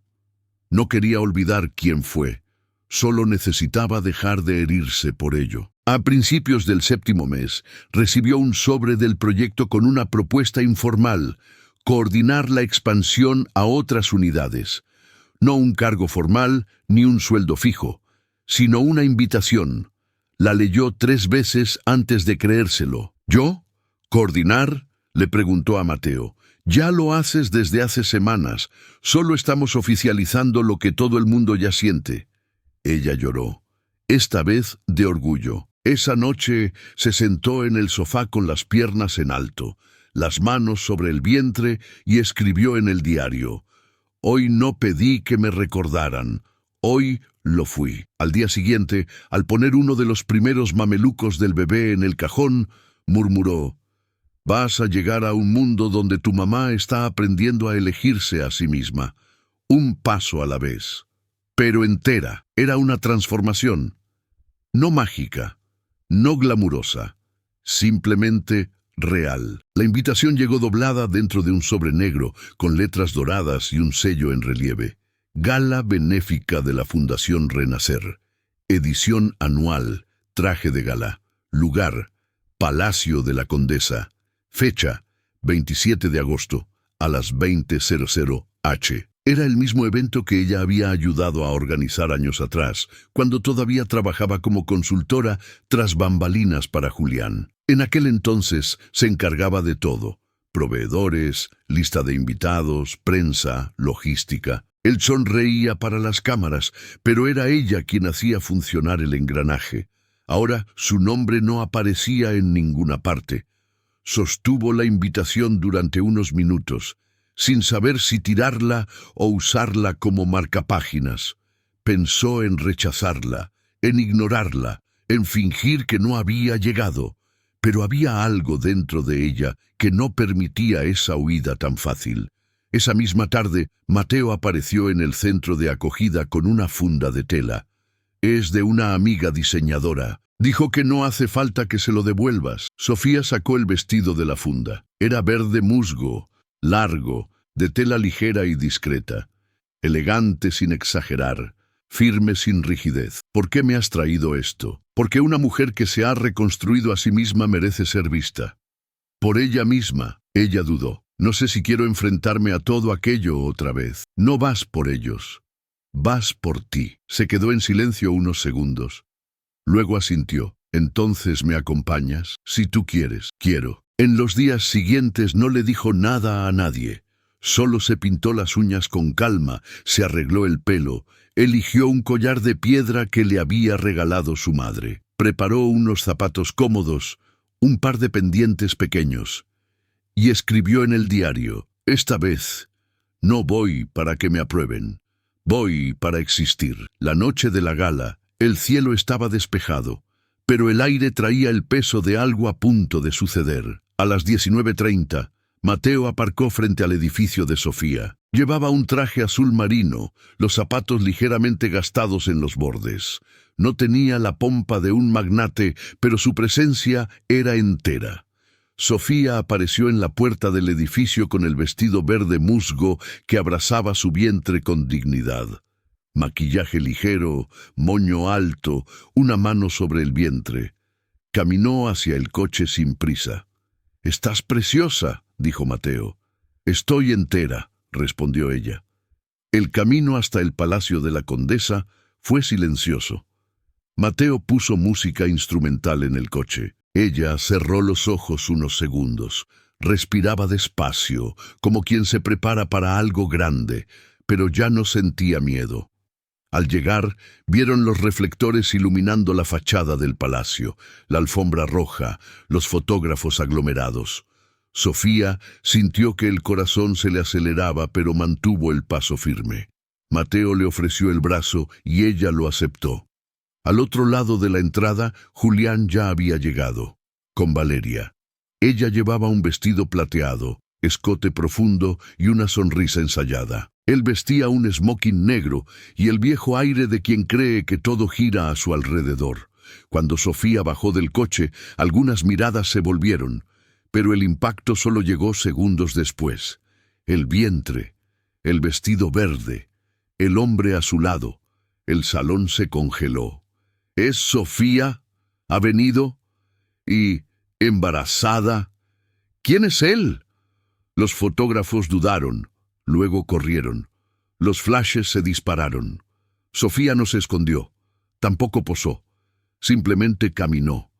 No quería olvidar quién fue. Solo necesitaba dejar de herirse por ello. A principios del 7.º mes, recibió un sobre del proyecto con una propuesta informal: coordinar la expansión a otras unidades. No un cargo formal ni un sueldo fijo, sino una invitación. La leyó 3 veces antes de creérselo. ¿Yo? ¿Coordinar? Le preguntó a Mateo. Ya lo haces desde hace semanas. Solo estamos oficializando lo que todo el mundo ya siente. Ella lloró, esta vez de orgullo. Esa noche se sentó en el sofá con las piernas en alto, las manos sobre el vientre y escribió en el diario: Hoy no pedí que me recordaran, hoy lo fui. Al día siguiente, al poner uno de los primeros mamelucos del bebé en el cajón, murmuró: Vas a llegar a un mundo donde tu mamá está aprendiendo a elegirse a sí misma, un paso a la vez. Pero entera, era una transformación, no mágica, no glamurosa, simplemente real. La invitación llegó doblada dentro de un sobre negro, con letras doradas y un sello en relieve. Gala benéfica de la Fundación Renacer. Edición anual, traje de gala. Lugar, Palacio de la Condesa. Fecha, 27 de agosto, a las 20:00 h. Era el mismo evento que ella había ayudado a organizar años atrás, cuando todavía trabajaba como consultora tras bambalinas para Julián. En aquel entonces se encargaba de todo: proveedores, lista de invitados, prensa, logística. Él sonreía para las cámaras, pero era ella quien hacía funcionar el engranaje. Ahora su nombre no aparecía en ninguna parte. Sostuvo la invitación durante unos minutos, sin saber si tirarla o usarla como marcapáginas. Pensó en rechazarla, en ignorarla, en fingir que no había llegado, pero había algo dentro de ella que no permitía esa huida tan fácil. Esa misma tarde, Mateo apareció en el centro de acogida con una funda de tela. Es de una amiga diseñadora. Dijo que no hace falta que se lo devuelvas. Sofía sacó el vestido de la funda. Era verde musgo, largo, de tela ligera y discreta. Elegante sin exagerar, firme sin rigidez. ¿Por qué me has traído esto? Porque una mujer que se ha reconstruido a sí misma merece ser vista. Por ella misma, ella dudó. No sé si quiero enfrentarme a todo aquello otra vez. No vas por ellos. Vas por ti. Se quedó en silencio unos segundos. Luego asintió. Entonces me acompañas. Si tú quieres. Quiero. En los días siguientes no le dijo nada a nadie. Solo se pintó las uñas con calma, se arregló el pelo, eligió un collar de piedra que le había regalado su madre. Preparó unos zapatos cómodos, un par de pendientes pequeños. Y escribió en el diario: Esta vez no voy para que me aprueben. Voy para existir. La noche de la gala, el cielo estaba despejado, pero el aire traía el peso de algo a punto de suceder. A las 19:30, Mateo aparcó frente al edificio de Sofía. Llevaba un traje azul marino, los zapatos ligeramente gastados en los bordes. No tenía la pompa de un magnate, pero su presencia era entera. Sofía apareció en la puerta del edificio con el vestido verde musgo que abrazaba su vientre con dignidad. Maquillaje ligero, moño alto, una mano sobre el vientre. Caminó hacia el coche sin prisa. «Estás preciosa», dijo Mateo. «Estoy entera», respondió ella. El camino hasta el palacio de la condesa fue silencioso. Mateo puso música instrumental en el coche. Ella cerró los ojos unos segundos. Respiraba despacio, como quien se prepara para algo grande, pero ya no sentía miedo. Al llegar, vieron los reflectores iluminando la fachada del palacio, la alfombra roja, los fotógrafos aglomerados. Sofía sintió que el corazón se le aceleraba, pero mantuvo el paso firme. Mateo le ofreció el brazo y ella lo aceptó. Al otro lado de la entrada, Julián ya había llegado, con Valeria. Ella llevaba un vestido plateado, escote profundo y una sonrisa ensayada. Él vestía un smoking negro y el viejo aire de quien cree que todo gira a su alrededor. Cuando Sofía bajó del coche, algunas miradas se volvieron, pero el impacto solo llegó segundos después. El vientre, el vestido verde, el hombre a su lado. El salón se congeló. ¿Es Sofía? ¿Ha venido? ¿Y embarazada? ¿Quién es él? Los fotógrafos dudaron, luego corrieron. Los flashes se dispararon. Sofía no se escondió, tampoco posó. Simplemente caminó,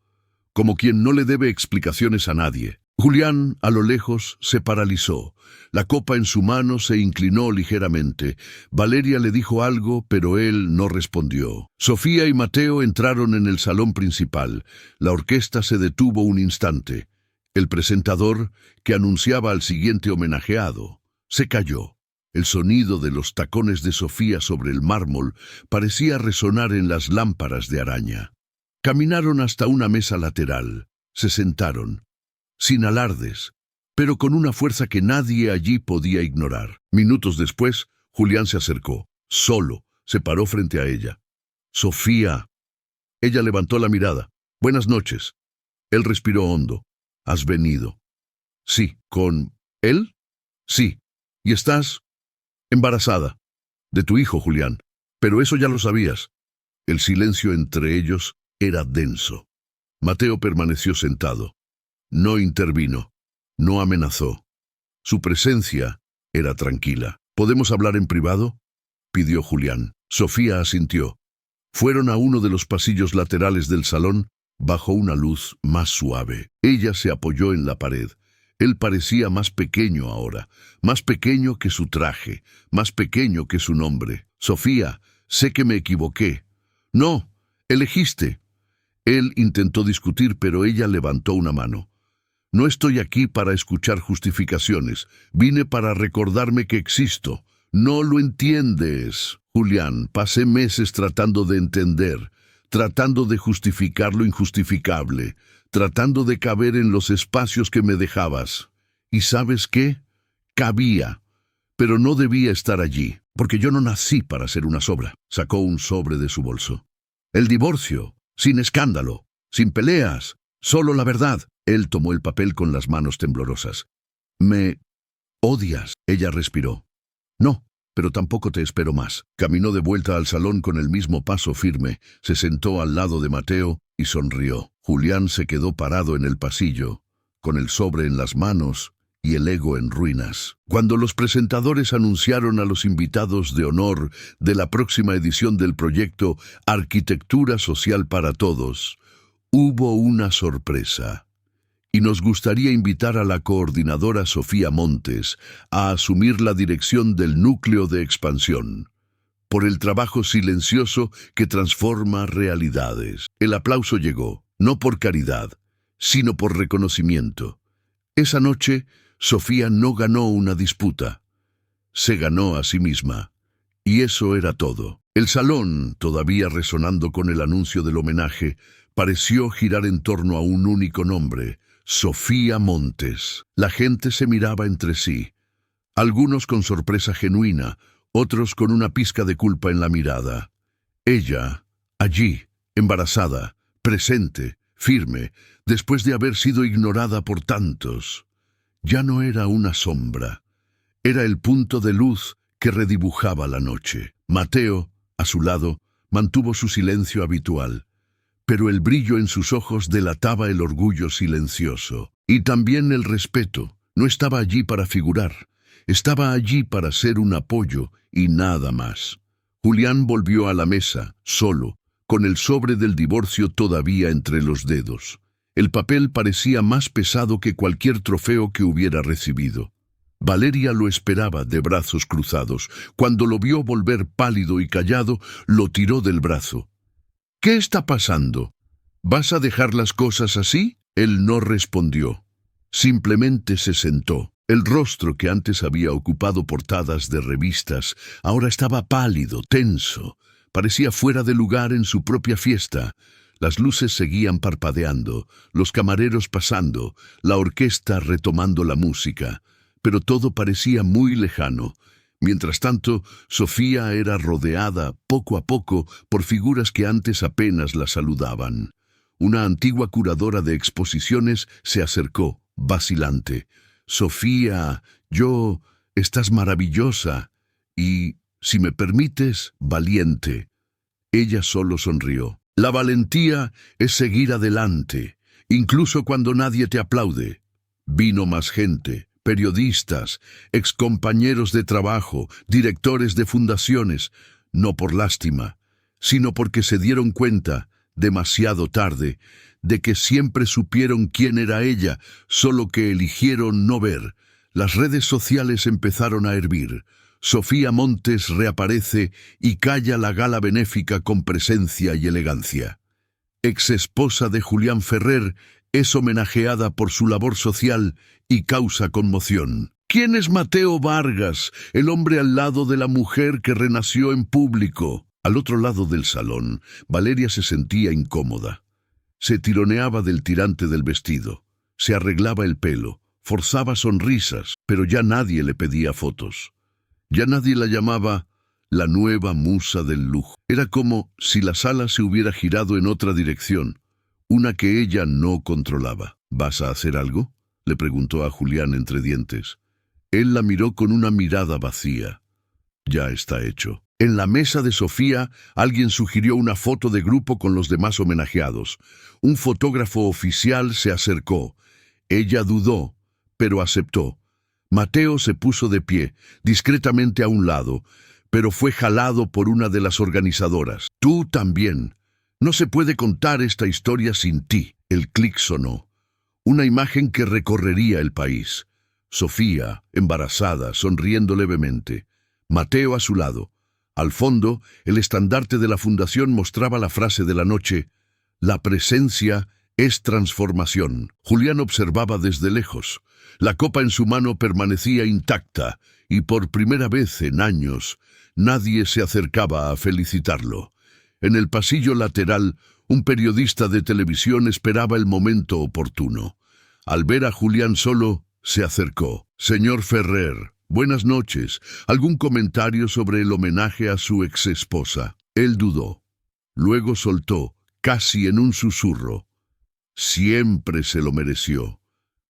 como quien no le debe explicaciones a nadie. Julián, a lo lejos, se paralizó. La copa en su mano se inclinó ligeramente. Valeria le dijo algo, pero él no respondió. Sofía y Mateo entraron en el salón principal. La orquesta se detuvo un instante. El presentador, que anunciaba al siguiente homenajeado, se calló. El sonido de los tacones de Sofía sobre el mármol parecía resonar en las lámparas de araña. Caminaron hasta una mesa lateral. Se sentaron, sin alardes, pero con una fuerza que nadie allí podía ignorar. Minutos después, Julián se acercó. Solo, se paró frente a ella. «Sofía». Ella levantó la mirada. «Buenas noches». Él respiró hondo. «¿Has venido?» «Sí». «¿Con él?» «Sí». «¿Y estás?» «Embarazada». «De tu hijo, Julián». «Pero eso ya lo sabías». El silencio entre ellos era denso. Mateo permaneció sentado. No intervino. No amenazó. Su presencia era tranquila. «¿Podemos hablar en privado?», pidió Julián. Sofía asintió. Fueron a uno de los pasillos laterales del salón, bajo una luz más suave. Ella se apoyó en la pared. Él parecía más pequeño ahora, más pequeño que su traje, más pequeño que su nombre. «Sofía, sé que me equivoqué». «No, elegiste». Él intentó discutir, pero ella levantó una mano. «No estoy aquí para escuchar justificaciones. Vine para recordarme que existo». «No lo entiendes, Julián. Pasé meses tratando de entender, tratando de justificar lo injustificable, tratando de caber en los espacios que me dejabas. ¿Y sabes qué? Cabía, pero no debía estar allí, porque yo no nací para ser una sobra». Sacó un sobre de su bolso. «El divorcio, sin escándalo, sin peleas, solo la verdad». Él tomó el papel con las manos temblorosas. «¿Me odias?». Ella respiró. «No, pero tampoco te espero más». Caminó de vuelta al salón con el mismo paso firme, se sentó al lado de Mateo y sonrió. Julián se quedó parado en el pasillo, con el sobre en las manos y el ego en ruinas. Cuando los presentadores anunciaron a los invitados de honor de la próxima edición del proyecto Arquitectura Social para Todos, hubo una sorpresa. Y nos gustaría invitar a la coordinadora Sofía Montes a asumir la dirección del núcleo de expansión, por el trabajo silencioso que transforma realidades. El aplauso llegó, no por caridad, sino por reconocimiento. Esa noche, Sofía no ganó una disputa, se ganó a sí misma. Y eso era todo. El salón, todavía resonando con el anuncio del homenaje, pareció girar en torno a un único nombre: Sofía Montes. La gente se miraba entre sí, algunos con sorpresa genuina, otros con una pizca de culpa en la mirada. Ella, allí, embarazada, presente, firme, después de haber sido ignorada por tantos, ya no era una sombra, era el punto de luz que redibujaba la noche. Mateo, a su lado, mantuvo su silencio habitual, pero el brillo en sus ojos delataba el orgullo silencioso. Y también el respeto. No estaba allí para figurar, estaba allí para ser un apoyo y nada más. Julián volvió a la mesa, solo, con el sobre del divorcio todavía entre los dedos. El papel parecía más pesado que cualquier trofeo que hubiera recibido. Valeria lo esperaba de brazos cruzados. Cuando lo vio volver pálido y callado, lo tiró del brazo. «¿Qué está pasando? ¿Vas a dejar las cosas así?». Él no respondió. Simplemente se sentó. El rostro que antes había ocupado portadas de revistas ahora estaba pálido, tenso. Parecía fuera de lugar en su propia fiesta. Las luces seguían parpadeando, los camareros pasando, la orquesta retomando la música. Pero todo parecía muy lejano. Mientras tanto, Sofía era rodeada, poco a poco, por figuras que antes apenas la saludaban. Una antigua curadora de exposiciones se acercó, vacilante. «Sofía, estás maravillosa y, si me permites, valiente». Ella solo sonrió. «La valentía es seguir adelante, incluso cuando nadie te aplaude». Vino más gente. Periodistas, excompañeros de trabajo, directores de fundaciones, no por lástima, sino porque se dieron cuenta demasiado tarde, de que siempre supieron quién era ella, solo que eligieron no ver. Las redes sociales empezaron a hervir. Sofía Montes reaparece y calla la gala benéfica con presencia y elegancia. Ex esposa de Julián Ferrer, es homenajeada por su labor social y causa conmoción. ¿Quién es Mateo Vargas, el hombre al lado de la mujer que renació en público? Al otro lado del salón, Valeria se sentía incómoda. Se tironeaba del tirante del vestido, se arreglaba el pelo, forzaba sonrisas, pero ya nadie le pedía fotos. Ya nadie la llamaba la nueva musa del lujo. Era como si la sala se hubiera girado en otra dirección, una que ella no controlaba. ¿Vas a hacer algo?, le preguntó a Julián entre dientes. Él la miró con una mirada vacía. Ya está hecho. En la mesa de Sofía, alguien sugirió una foto de grupo con los demás homenajeados. Un fotógrafo oficial se acercó. Ella dudó, pero aceptó. Mateo se puso de pie, discretamente a un lado, pero fue jalado por una de las organizadoras. Tú también. No se puede contar esta historia sin ti. El clic sonó. Una imagen que recorrería el país. Sofía, embarazada, sonriendo levemente. Mateo a su lado. Al fondo, el estandarte de la fundación mostraba la frase de la noche: la presencia es transformación. Julián observaba desde lejos. La copa en su mano permanecía intacta, y por primera vez en años, nadie se acercaba a felicitarlo. En el pasillo lateral, un periodista de televisión esperaba el momento oportuno. Al ver a Julián solo, se acercó. Señor Ferrer, buenas noches. ¿Algún comentario sobre el homenaje a su exesposa? Él dudó. Luego soltó, casi en un susurro: siempre se lo mereció.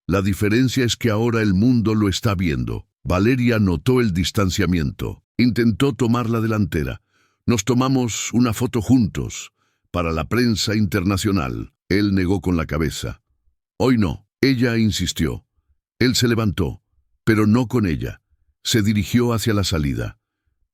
La diferencia es que ahora el mundo lo está viendo. Valeria notó el distanciamiento. Intentó tomar la delantera. Nos tomamos una foto juntos, para la prensa internacional. Él negó con la cabeza. Hoy no. Ella insistió. Él se levantó, pero no con ella. Se dirigió hacia la salida.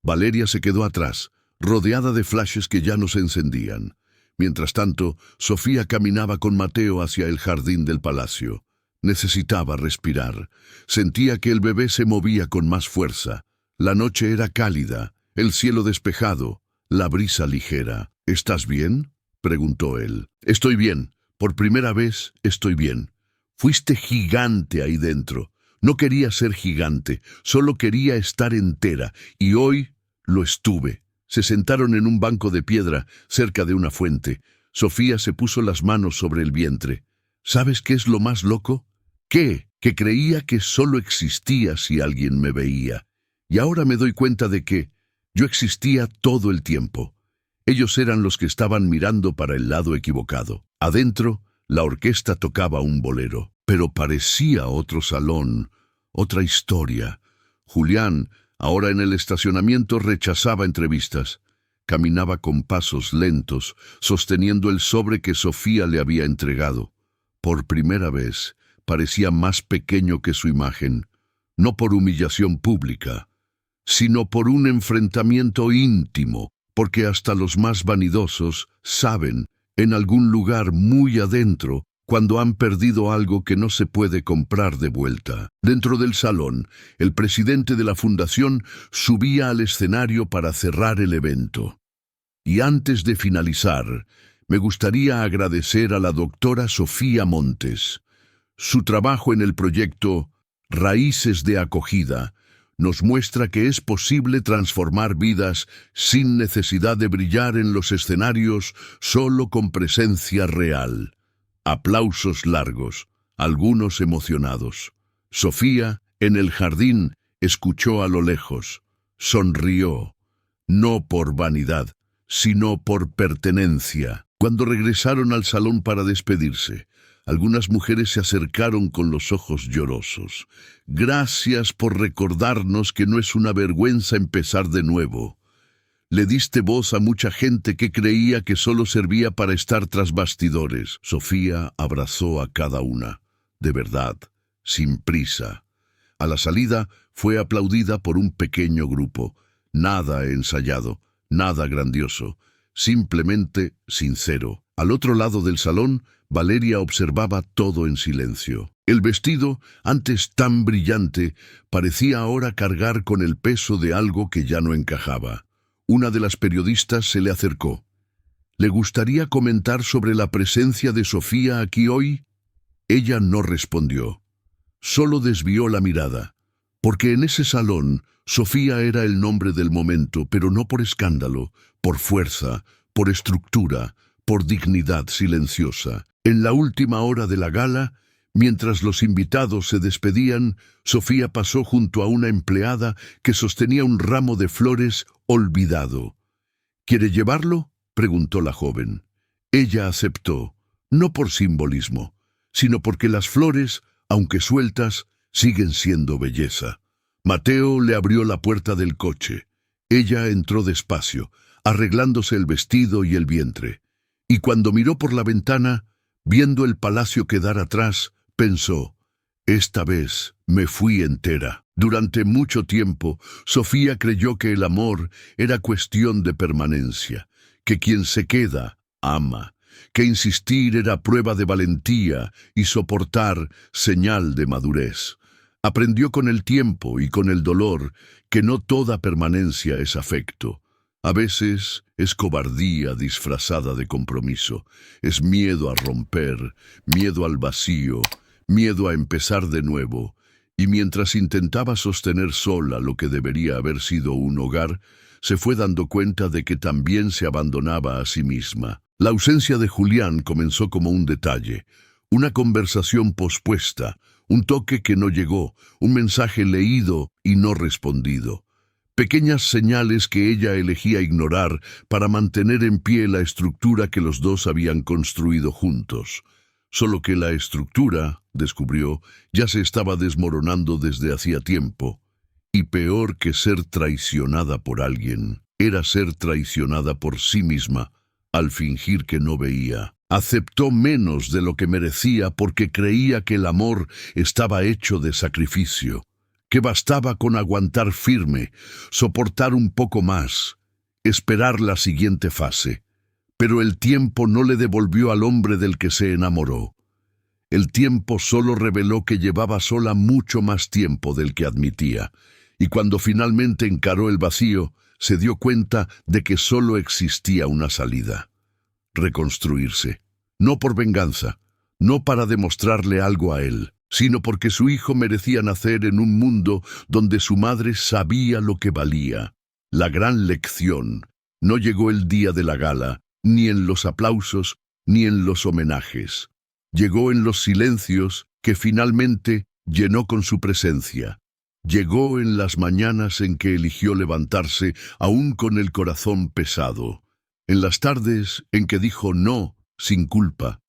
Valeria se quedó atrás, rodeada de flashes que ya no se encendían. Mientras tanto, Sofía caminaba con Mateo hacia el jardín del palacio. Necesitaba respirar. Sentía que el bebé se movía con más fuerza. La noche era cálida, el cielo despejado, la brisa ligera. ¿Estás bien?, preguntó él. Estoy bien. Por primera vez estoy bien. Fuiste gigante ahí dentro. No quería ser gigante, solo quería estar entera, y hoy lo estuve. Se sentaron en un banco de piedra, cerca de una fuente. Sofía se puso las manos sobre el vientre. ¿Sabes qué es lo más loco? ¿Qué? Que creía que solo existía si alguien me veía. Y ahora me doy cuenta de que yo existía todo el tiempo. Ellos eran los que estaban mirando para el lado equivocado. Adentro, la orquesta tocaba un bolero, pero parecía otro salón, otra historia. Julián, ahora en el estacionamiento, rechazaba entrevistas. Caminaba con pasos lentos, sosteniendo el sobre que Sofía le había entregado. Por primera vez, parecía más pequeño que su imagen, no por humillación pública, sino por un enfrentamiento íntimo, porque hasta los más vanidosos saben, en algún lugar muy adentro, cuando han perdido algo que no se puede comprar de vuelta. Dentro del salón, el presidente de la fundación subía al escenario para cerrar el evento. Y antes de finalizar, me gustaría agradecer a la doctora Sofía Montes. Su trabajo en el proyecto Raíces de Acogida nos muestra que es posible transformar vidas sin necesidad de brillar en los escenarios, solo con presencia real. Aplausos largos, algunos emocionados. Sofía, en el jardín, escuchó a lo lejos. Sonrió, no por vanidad, sino por pertenencia. Cuando regresaron al salón para despedirse, algunas mujeres se acercaron con los ojos llorosos. Gracias por recordarnos que no es una vergüenza empezar de nuevo. Le diste voz a mucha gente que creía que solo servía para estar tras bastidores. Sofía abrazó a cada una, de verdad, sin prisa. A la salida fue aplaudida por un pequeño grupo. Nada ensayado, nada grandioso, simplemente sincero. Al otro lado del salón, Valeria observaba todo en silencio. El vestido, antes tan brillante, parecía ahora cargar con el peso de algo que ya no encajaba. Una de las periodistas se le acercó. ¿Le gustaría comentar sobre la presencia de Sofía aquí hoy? Ella no respondió. Solo desvió la mirada, porque en ese salón Sofía era el nombre del momento, pero no por escándalo, por fuerza, por estructura, por dignidad silenciosa. En la última hora de la gala, mientras los invitados se despedían, Sofía pasó junto a una empleada que sostenía un ramo de flores olvidado. ¿Quiere llevarlo?, preguntó la joven. Ella aceptó, no por simbolismo, sino porque las flores, aunque sueltas, siguen siendo belleza. Mateo le abrió la puerta del coche. Ella entró despacio, arreglándose el vestido y el vientre. Y cuando miró por la ventana, viendo el palacio quedar atrás, pensó, esta vez me fui entera. Durante mucho tiempo, Sofía creyó que el amor era cuestión de permanencia, que quien se queda, ama, que insistir era prueba de valentía y soportar señal de madurez. Aprendió con el tiempo y con el dolor que no toda permanencia es afecto. A veces es cobardía disfrazada de compromiso, es miedo a romper, miedo al vacío, miedo a empezar de nuevo, y mientras intentaba sostener sola lo que debería haber sido un hogar, se fue dando cuenta de que también se abandonaba a sí misma. La ausencia de Julián comenzó como un detalle, una conversación pospuesta, un toque que no llegó, un mensaje leído y no respondido. Pequeñas señales que ella elegía ignorar para mantener en pie la estructura que los dos habían construido juntos. Solo que la estructura, descubrió, ya se estaba desmoronando desde hacía tiempo. Y peor que ser traicionada por alguien, era ser traicionada por sí misma, al fingir que no veía. Aceptó menos de lo que merecía porque creía que el amor estaba hecho de sacrificio, que bastaba con aguantar firme, soportar un poco más, esperar la siguiente fase. Pero el tiempo no le devolvió al hombre del que se enamoró. El tiempo solo reveló que llevaba sola mucho más tiempo del que admitía, y cuando finalmente encaró el vacío, se dio cuenta de que solo existía una salida: reconstruirse. No por venganza, no para demostrarle algo a él, sino porque su hijo merecía nacer en un mundo donde su madre sabía lo que valía. La gran lección no llegó el día de la gala, ni en los aplausos, ni en los homenajes. Llegó en los silencios que finalmente llenó con su presencia. Llegó en las mañanas en que eligió levantarse, aún con el corazón pesado. En las tardes en que dijo no, sin culpa.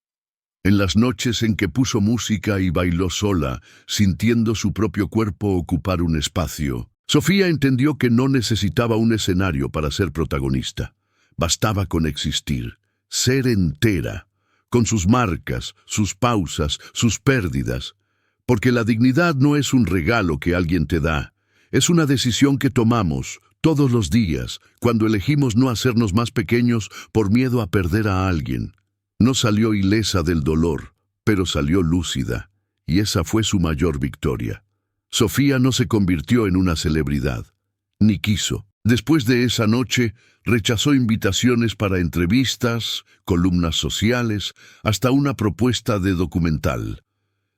En las noches en que puso música y bailó sola, sintiendo su propio cuerpo ocupar un espacio. Sofía entendió que no necesitaba un escenario para ser protagonista. Bastaba con existir, ser entera, con sus marcas, sus pausas, sus pérdidas. Porque la dignidad no es un regalo que alguien te da, es una decisión que tomamos todos los días cuando elegimos no hacernos más pequeños por miedo a perder a alguien. No salió ilesa del dolor, pero salió lúcida, y esa fue su mayor victoria. Sofía no se convirtió en una celebridad, ni quiso. Después de esa noche, rechazó invitaciones para entrevistas, columnas sociales, hasta una propuesta de documental.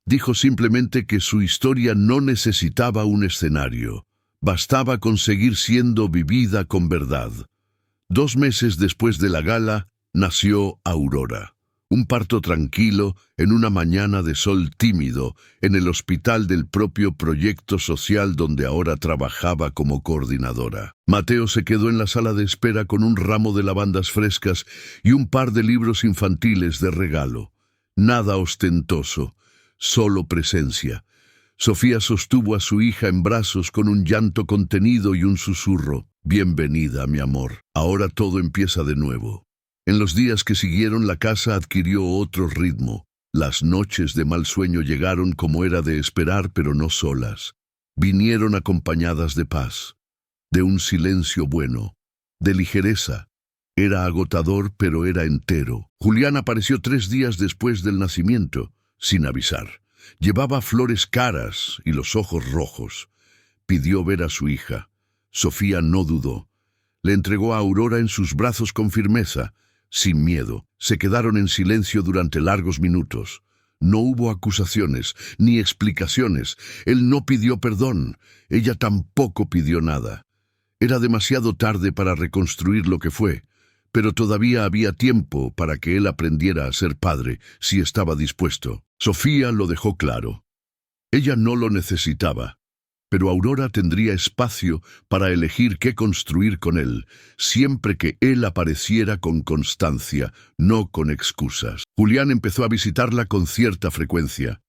Dijo simplemente que su historia no necesitaba un escenario. Bastaba con seguir siendo vivida con verdad. 2 meses después de la gala, nació Aurora. Un parto tranquilo, en una mañana de sol tímido, en el hospital del propio proyecto social donde ahora trabajaba como coordinadora. Mateo se quedó en la sala de espera con un ramo de lavandas frescas y un par de libros infantiles de regalo. Nada ostentoso, solo presencia. Sofía sostuvo a su hija en brazos con un llanto contenido y un susurro. Bienvenida, mi amor. Ahora todo empieza de nuevo. En los días que siguieron, la casa adquirió otro ritmo. Las noches de mal sueño llegaron como era de esperar, pero no solas. Vinieron acompañadas de paz, de un silencio bueno, de ligereza, Era agotador, pero era entero. Julián apareció 3 días después del nacimiento, sin avisar. Llevaba flores caras y los ojos rojos. Pidió ver a su hija. Sofía no dudó. Le entregó a Aurora en sus brazos con firmeza, sin miedo. Se quedaron en silencio durante largos minutos. No hubo acusaciones, ni explicaciones. Él no pidió perdón. Ella tampoco pidió nada. Era demasiado tarde para reconstruir lo que fue, pero todavía había tiempo para que él aprendiera a ser padre, si estaba dispuesto. Sofía lo dejó claro. Ella no lo necesitaba, pero Aurora tendría espacio para elegir qué construir con él, siempre que él apareciera con constancia, no con excusas. Julián empezó a visitarla con cierta frecuencia.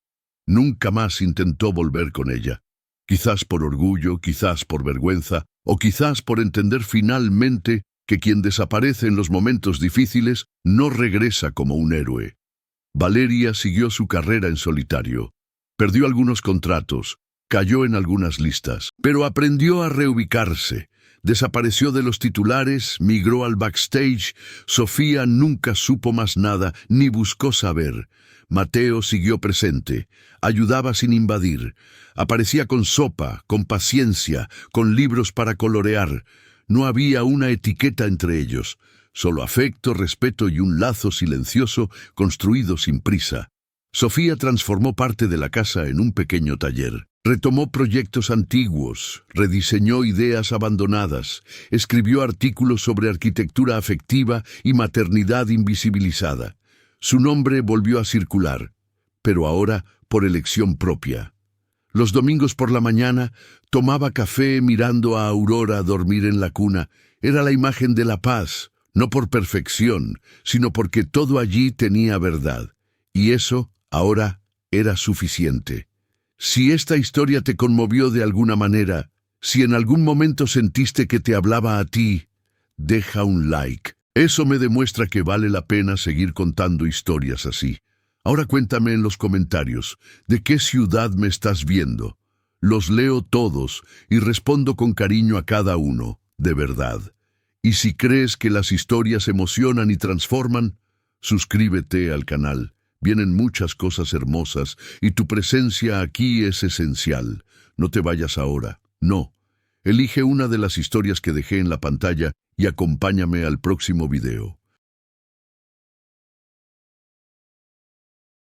Nunca más intentó volver con ella. Quizás por orgullo, quizás por vergüenza, o quizás por entender finalmente que quien desaparece en los momentos difíciles no regresa como un héroe. Valeria siguió su carrera en solitario. Perdió algunos contratos, cayó en algunas listas, pero aprendió a reubicarse. Desapareció de los titulares, migró al backstage. Sofía nunca supo más nada, ni buscó saber. Mateo siguió presente, ayudaba sin invadir. Aparecía con sopa, con paciencia, con libros para colorear. No había una etiqueta entre ellos, solo afecto, respeto y un lazo silencioso construido sin prisa. Sofía transformó parte de la casa en un pequeño taller. Retomó proyectos antiguos, rediseñó ideas abandonadas, escribió artículos sobre arquitectura afectiva y maternidad invisibilizada. Su nombre volvió a circular, pero ahora por elección propia. Los domingos por la mañana tomaba café mirando a Aurora dormir en la cuna. Era la imagen de la paz, no por perfección, sino porque todo allí tenía verdad. Y eso, ahora, era suficiente. Si esta historia te conmovió de alguna manera, si en algún momento sentiste que te hablaba a ti, deja un like. Eso me demuestra que vale la pena seguir contando historias así. Ahora cuéntame en los comentarios, ¿de qué ciudad me estás viendo? Los leo todos y respondo con cariño a cada uno, de verdad. Y si crees que las historias emocionan y transforman, suscríbete al canal. Vienen muchas cosas hermosas y tu presencia aquí es esencial. No te vayas ahora, no. Elige una de las historias que dejé en la pantalla y acompáñame al próximo video.